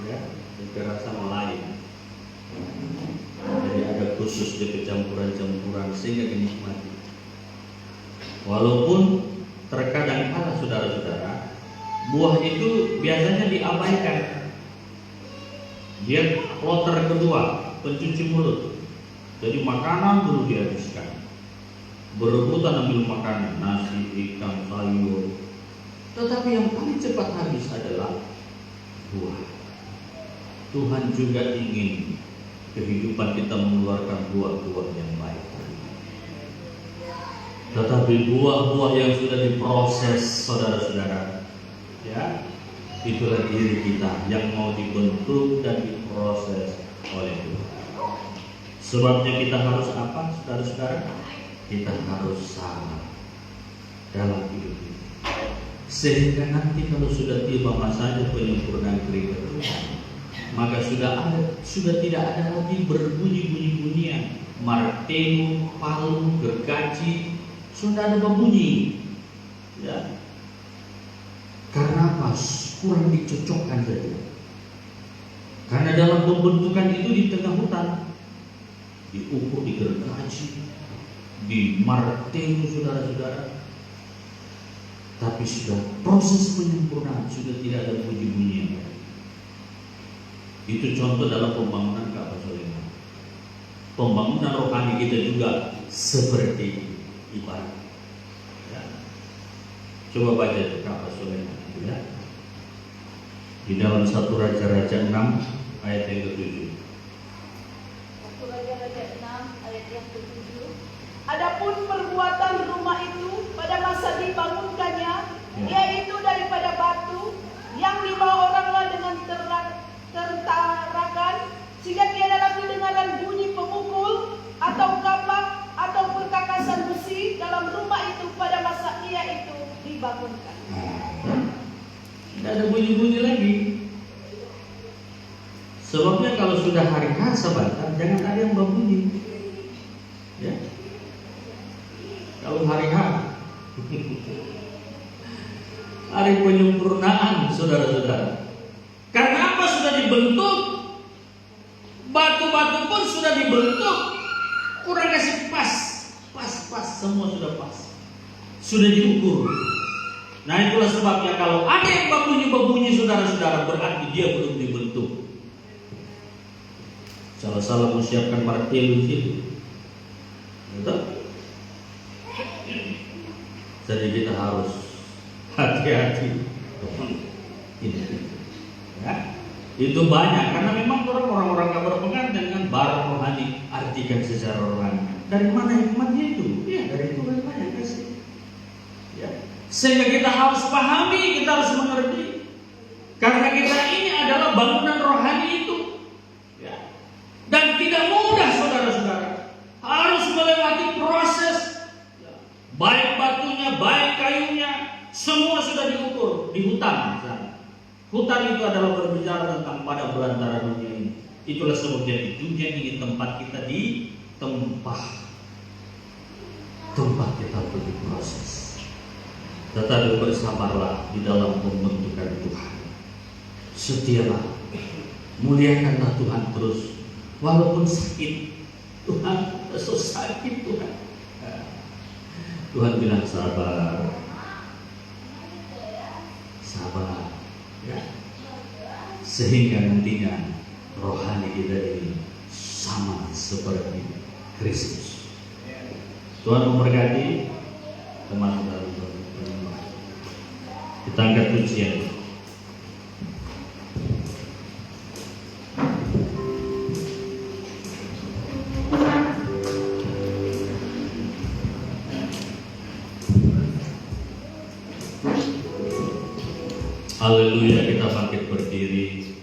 ya, itu rasa lain. Jadi ada khusus di campuran-campuran sehingga dinikmati. Walaupun terkadang kala saudara-saudara, buah itu biasanya diabaikan. Dia kloter kedua, pencuci mulut. Jadi makanan dulu dihabiskan. Berebutan ambil makanan, nasi, ikan, sayur. Tetapi yang paling cepat habis adalah buah. Tuhan juga ingin kehidupan kita mengeluarkan buah-buah yang baik. Tetapi buah-buah yang sudah diproses, saudara-saudara, ya, itulah diri kita yang mau dibentuk dan diproses oleh Tuhan. Sebabnya kita harus apa, saudara-saudara? Kita harus sabar dalam hidup ini. Sehingga nanti kalau sudah tiba masanya penyempurnaan kehidupan Tuhan, maka sudah tidak ada lagi berbunyi-bunyi-bunyian, martelu, palu, gergaji, sudah ada berbunyi. Ya. Karena apa? Kurang dicocokkan saja. Karena dalam pembentukan itu di tengah hutan, diukur, digergaji, di martelu, saudara-saudara. Tapi sudah proses penyempurnaan, sudah tidak ada bunyi-bunyian. Itu contoh dalam pembangunan Ka'bah Sulaiman. Pembangunan rohani kita juga seperti ibarat. Ya. Coba baca itu Ka'bah Sulaiman. Ya. Di dalam 1 Raja-Raja 6 ayat yang ke-7. 1 Raja-Raja 6 ayat yang ke-7. Adapun perbuatan rumah itu pada masa dibangunkannya, yaitu daripada batu yang dibawa oranglah dengan tertarakan, sehingga tiada lagi dengaran bunyi pemukul atau kapak atau perkakasan besi dalam rumah itu pada masa ia itu dibangunkan. Tidak ada bunyi-bunyi lagi. Sebabnya kalau sudah hari H sahabat, jangan ada yang berbunyi. Ya. Kalau hari H, hari penyempurnaan, saudara-saudara. Karena apa? Sudah dibentuk, batu-batu pun sudah dibentuk, kurang kasih pas, semua sudah pas, sudah diukur. Nah itulah sebabnya kalau ada yang berbunyi, saudara-saudara, berarti dia belum dibentuk. Salah-salah menyiapkan martelu itu, betul? Jadi kita harus hati-hati. Ya, itu banyak karena memang orang-orang gak berpegang dengan barang rohani. Artikan secara rohani. Dari mana hikmatnya itu? Ya dari Tuhan banyak kasih. Ya. Sehingga kita harus pahami, kita harus mengerti. Karena kita ini adalah bangunan rohani itu. hutan. Hutan itu adalah berbicara tentang pada belantara dunia ini. Itulah sebabnya di dunia ini tempat kita di tempat kita berproses. Tetapi bersabarlah di dalam pembentukan Tuhan. Setialah, muliakanlah Tuhan terus, walaupun sakit. Tuhan, so sakit Tuhan. Tuhan bilang sabar, ya. Sehingga nantinya rohani kita ini sama seperti Kristus. Tuhan memberkati teman-teman. Kita angkat pujian. Haleluya, kita bangkit berdiri.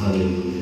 Haleluya.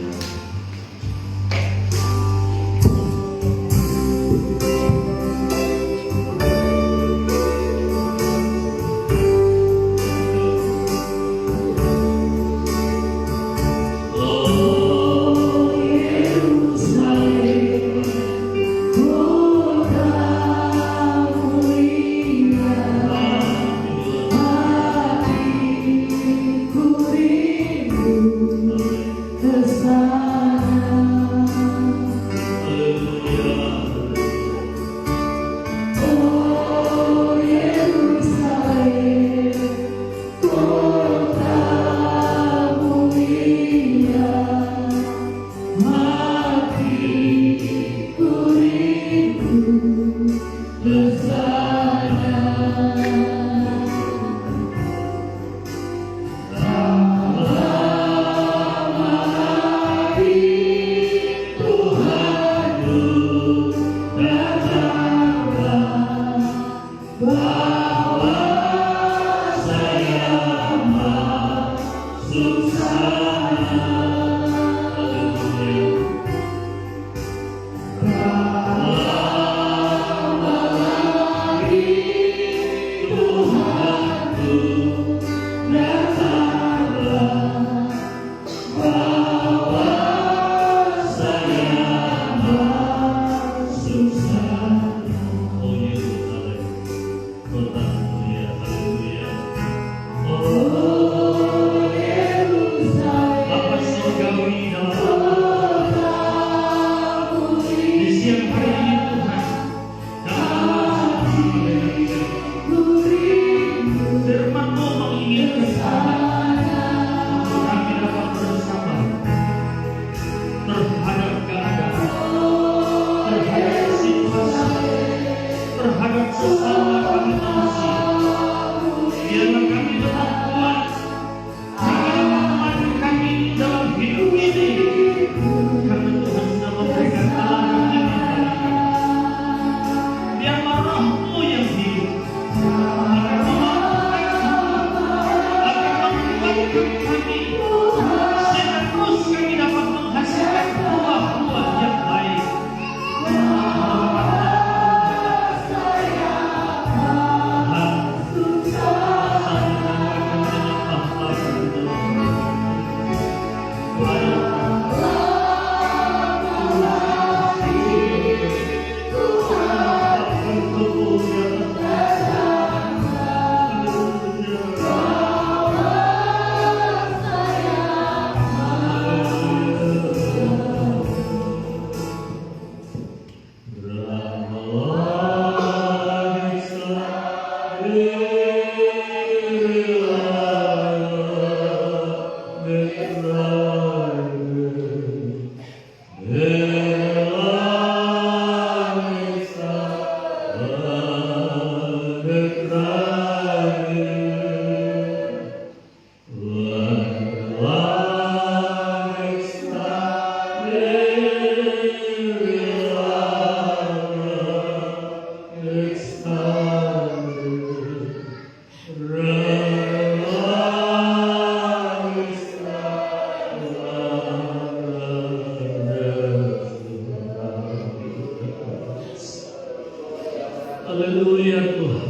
Haleluya Tuhan.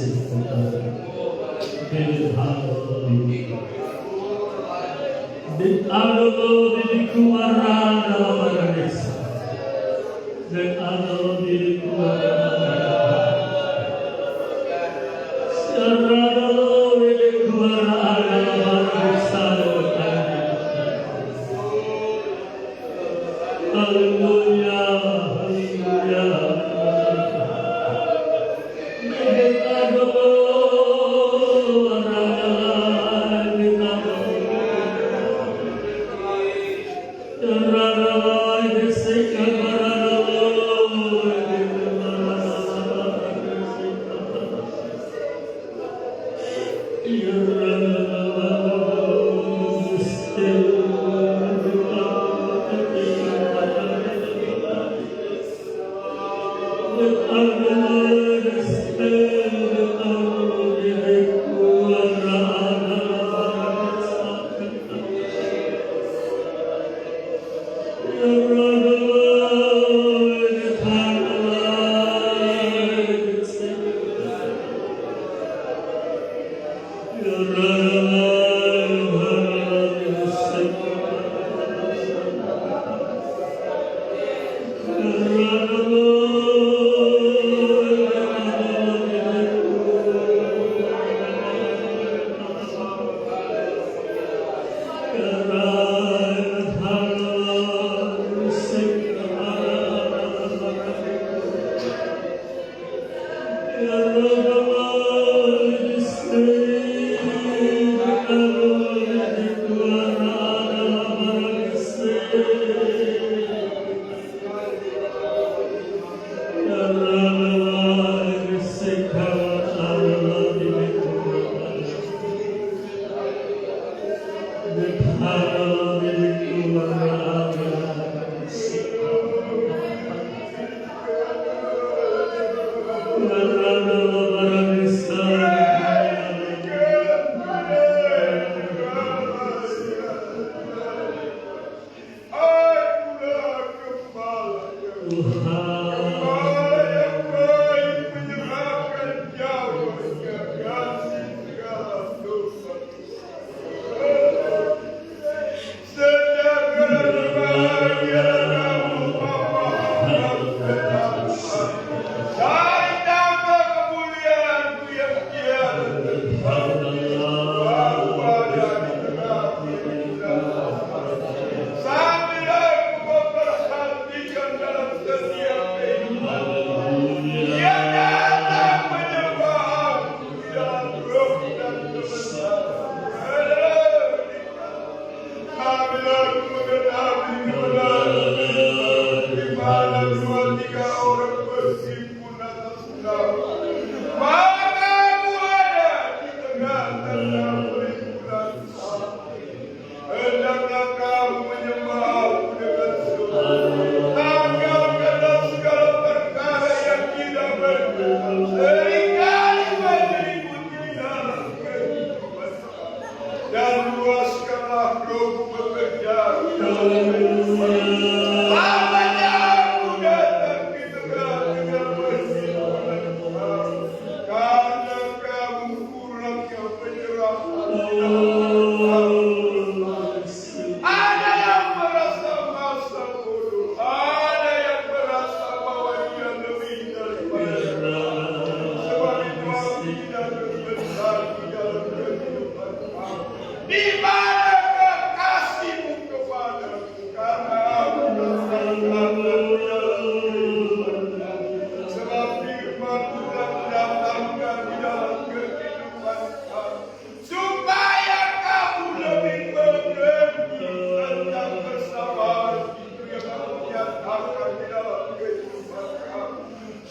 kasih di alo diriku arana baranesa dan alo diriku sarana diriku arana baranesa haleluya haleluya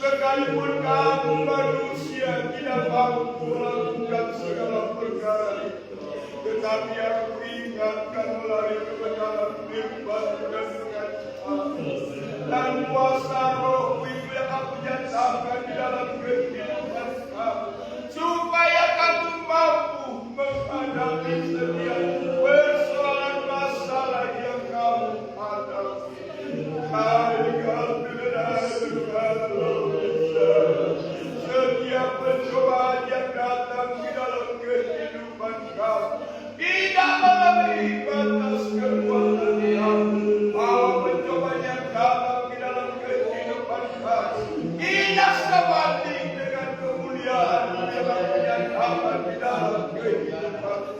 Sekalipun kamu manusia tidak mampu melakukan segala perkara, tetapi aku ingatkan melalui kebenaran firman dan sukacita dan kuasa Roh itu yang aku nyatakan di dalam kehidupan kamu, supaya kamu mampu menghadapi setiap persoalan masalah yang kamu hadapi. Setiap pencobaan akan di dalam kehidupan kami.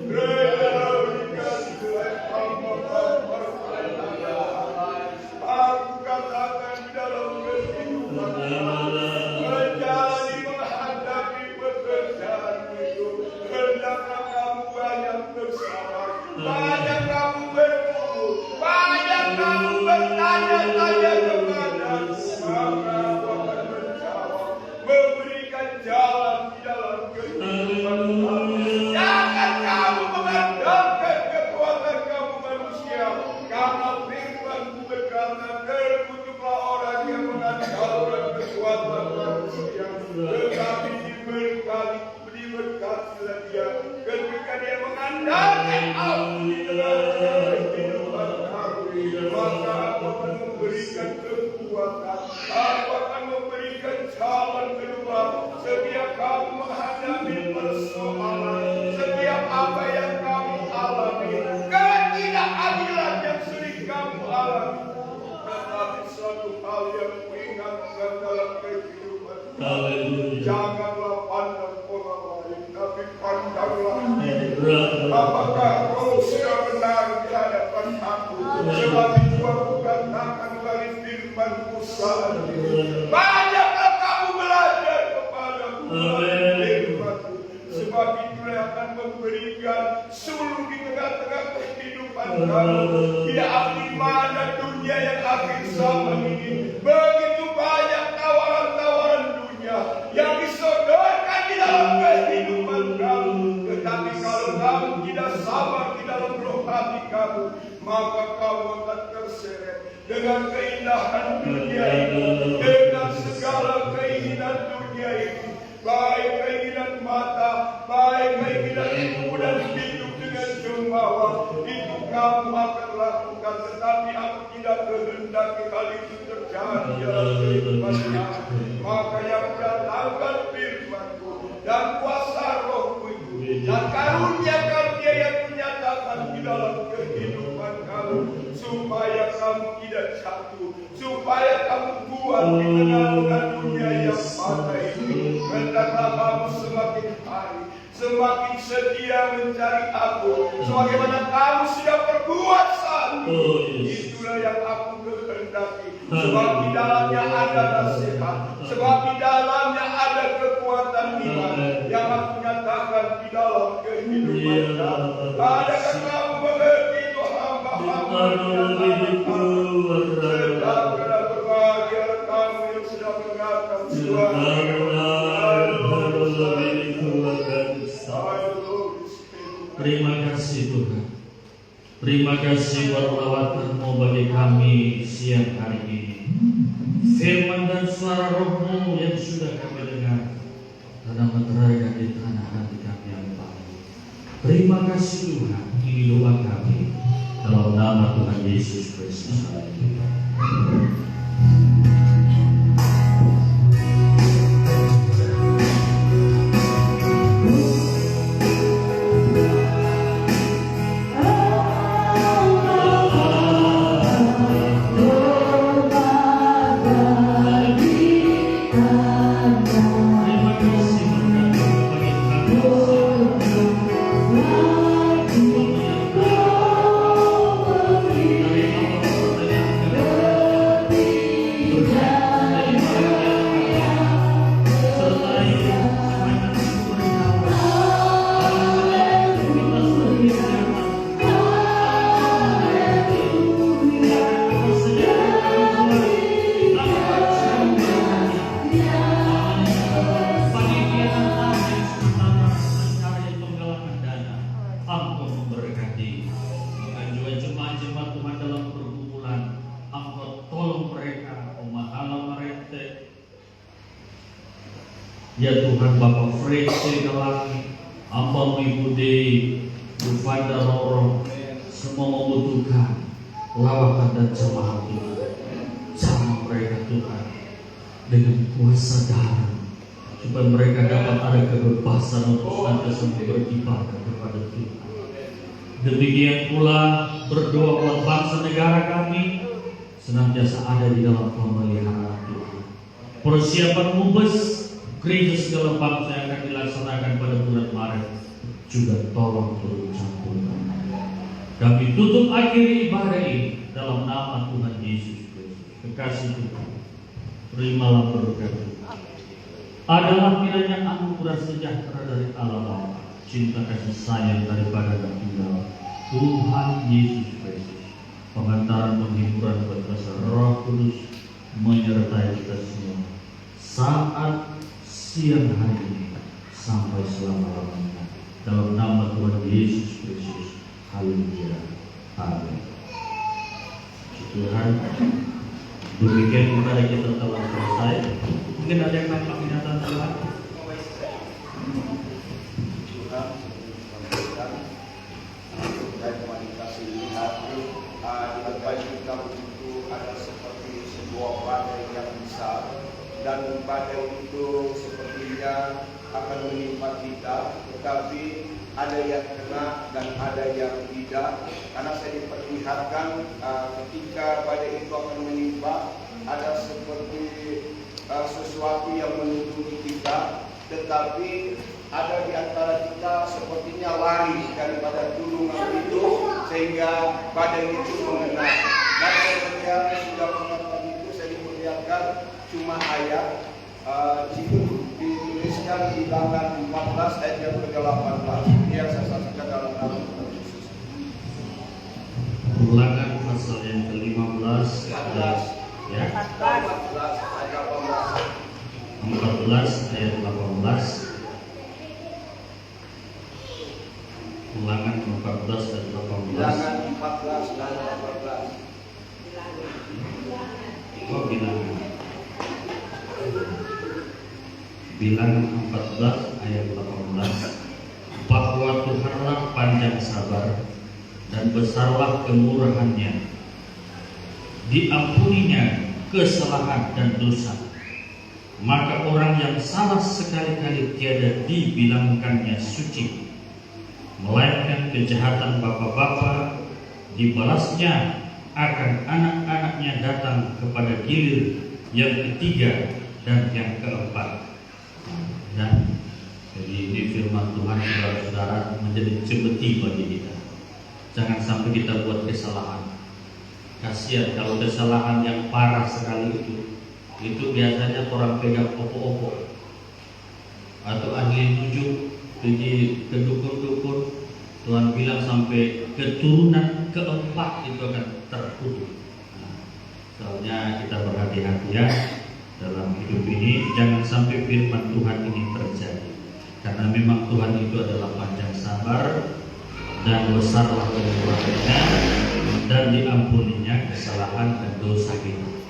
Gereja dikasih Tuhan hamba percaya. Aku katakan di dalam kehidupan kami. Menjalani menghadapi pekerjaan itu. Hendaklah kamu banyak bersabar. Banyak kamu bergumul. Banyak kamu bertanya-tanya kepada Maka Aku akan menjawab. Memberikan jalan di dalam kehidupan kamu. Jangan kamu mengandalkan kekuatan kamu manusia. Karena firman-Mu berkata, terkutuklah orang yang mengandalkan kekuatan manusia. Tetapi diberkatilah dia ketika dia mengandalkan Aku di dalam kehidupan kamu. Maka Aku akan memberikan kekuatan. Aku akan memberikan jalan keluar. Setiap kamu menghadapi persoalan, setiap apa yang kamu alami, ketidakadilan yang sering kamu alami, tetapi suatu hal yang mengingatkan dalam kehidupan. Janganlah pandang orang lain, tapi pandanglah apakah kau sudah menang di hadapan Aku. Sebab itu Aku katakan dari firman-Mu selanjutnya. Banyaklah kamu belajar kepadaku melalui firman-Mu. Sebab itulah akan memberikan sulung di tengah-tengah kehidupan kamu. Tidak di mana dunia yang akhir zaman ini. Begitu banyak tawaran-tawaran dunia yang disodorkan di dalam kehidupan kamu. Tetapi kalau kamu tidak sabar di dalam roh hati kamu, maka kamu akan terseret dengan keindahan dunia ini, dengan segala keinginan dunia ini, baik keinginan mata, baik keinginan ibu dan hidup dengan jumawa. Itu kamu akan lakukan, tetapi Aku tidak kehendaki hal itu terjadi dalam kehidupan kamu. Maka yang datangkan firman-Ku dan kuasa Roh-Mu itu dan karunia-karunia yang dinyatakan di dalam kehidupan kamu, supaya kamu tidak jatuh, supaya kamu kuat di tengah-tengah dunia yang pada ini. Hendaklah kamu semakin hari semakin setia mencari Aku, sebagaimana kamu sudah berbuat saat ini. Itulah yang Aku kehendaki. Sebab di dalamnya ada nasihat, sebab di dalamnya ada kekuatan iman yang Aku nyatakan di dalam kehidupan kamu. Adakah kamu mengerti itu hamba-hamba sedang berbahagia kamu yang sedang mengatakan Terima kasih Tuhan. Terima kasih buat lawatan-Mu bagi kami siang hari ini. Firman dan suara Roh-Mu yang sudah kami dengar telah meneraikan di tanah hati kami yang baru. Terima kasih Tuhan. Ini doa kami dalam nama Tuhan Yesus Kristus. Ya Tuhan Bapa Frese Kalangi, hamba mengikuti Bufanda Roro, semua membutuhkan lawatan dan jemaat Tuhan. Sama mereka Tuhan dengan kuasa darah, supaya mereka dapat ada kebebasan untuk senantiasa beribadah kepada Tuhan. Demikian pula berdoa buat bangsa negara kami senantiasa ada di dalam pemeliharaan Tuhan. Persiapan mubes gereja segala bangsa yang akan dilaksanakan pada bulan Maret juga tolong turut campurkan. Kami tutup akhir ibadah ini dalam nama Tuhan Yesus Kristus. Kekasih Tuhan, terimalah berkat adalah kiranya anugerah sejahtera dari Allah Bapa, cinta kasih sayang daripada dan tinggal Tuhan Yesus Kristus, pengantaran penghiburan berkuasa Roh Kudus menyertai kita semua saat siang hari ini sampai selama-lamanya. Dalam nama Tuhan Yesus Kristus, haleluya, amin. Tuhan, demikian ibadah kita telah selesai. Mungkin ada yang nampak binatang Tuhan. Kita itu ada seperti sebuah badai yang besar, dan badai itu sepertinya akan menimpa kita, tetapi ada yang kena dan ada yang tidak. Karena saya diperlihatkan ketika badai itu akan menimpa, ada seperti sesuatu yang menutupi kita, tetapi ada di antara kita sepertinya lari daripada tulungan itu, sehingga badai itu mengena. Dan saya melihat sudah mengatakan itu, saya diperlihatkan cuma ayat dituliskan di Bilangan 14 ayat yang ke-18 yang saya saksikan dalam nama Tuhan Yesus. Ulangan pasal yang ke-15 ya. 14 ayat 18. Ulangan 14 dan 18. Bilangan 14 dan 18. Oh, bilangan. Bilangan 14 ayat 18. Bahwa Tuhanlah panjang sabar dan besarlah kemurahannya, diampuninya kesalahan dan dosa, maka orang yang salah sekali-kali tiada dibilangkannya suci, melainkan kejahatan bapa-bapa dibalasnya akan anak-anaknya datang kepada gilir yang ketiga dan yang keempat. Nah, jadi ini firman Tuhan, saudara-saudara, menjadi cemeti bagi kita. Jangan sampai kita buat kesalahan. Kasihan kalau kesalahan yang parah sekali itu biasanya orang pegang opo-opo atau ahli nujuk, pergi ke dukun-dukun. Tuhan bilang sampai keturunan keempat itu akan terkutuk. Nah, soalnya kita berhati-hati ya dalam hidup ini, jangan sampai firman Tuhan ini terjadi. Karena memang Tuhan itu adalah panjang sabar dan besarlah kemurahannya, dan diampuninya kesalahan dan dosa kita.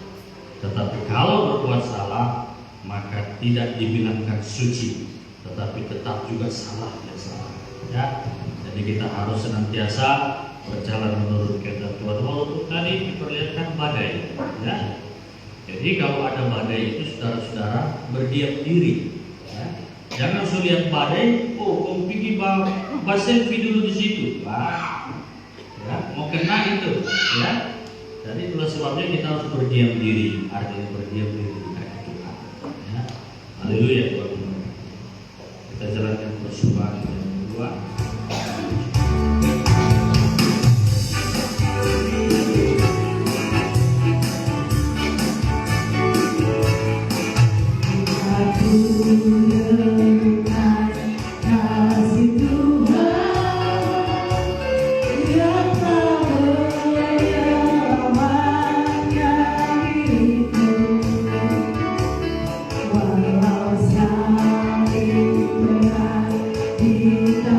Tetapi kalau berbuat salah, maka tidak dibilangkan suci, tetapi tetap juga salah ya salah. Ya, jadi kita harus senantiasa berjalan menurut kehendak Tuhan. Walaupun tadi diperlihatkan badai, ya. Jadi kalau ada badai itu saudara-saudara berdiam diri. Ya. Jangan suruh lihat badai, oh kamu pergi selfie dulu di situ. Wah, ya, mau kena itu, ya. Jadi itulah sebabnya kita harus berdiam diri, artinya berdiam diri di kaki Tuhan. Ya. Haleluya Tuhan. Kita jalankan persembahan yang kedua. Walau sakit berat, kita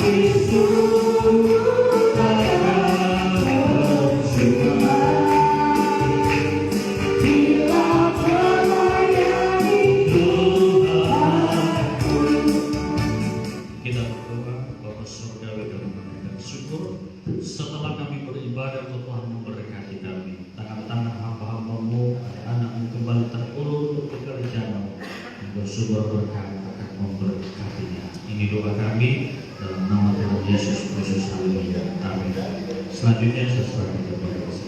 Kita berdoa, Bapa Surgawi kami mengucapkan syukur setelah kami beribadah Tuhan memberkati kami. Tangan-tangan hamba-hambamu, anak-anakmu kembali terulur untuk pekerjaan bersumber berkah akan memberkatinya. Ini doa kami dalam nama Tuhan Yesus Kristus. Haleluya. Amin. Selanjutnya saya serahkan kepada Bapak.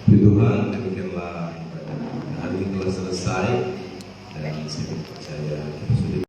Puji Tuhan, demikianlah ibadah hari ini telah selesai dan saya percaya kita sudah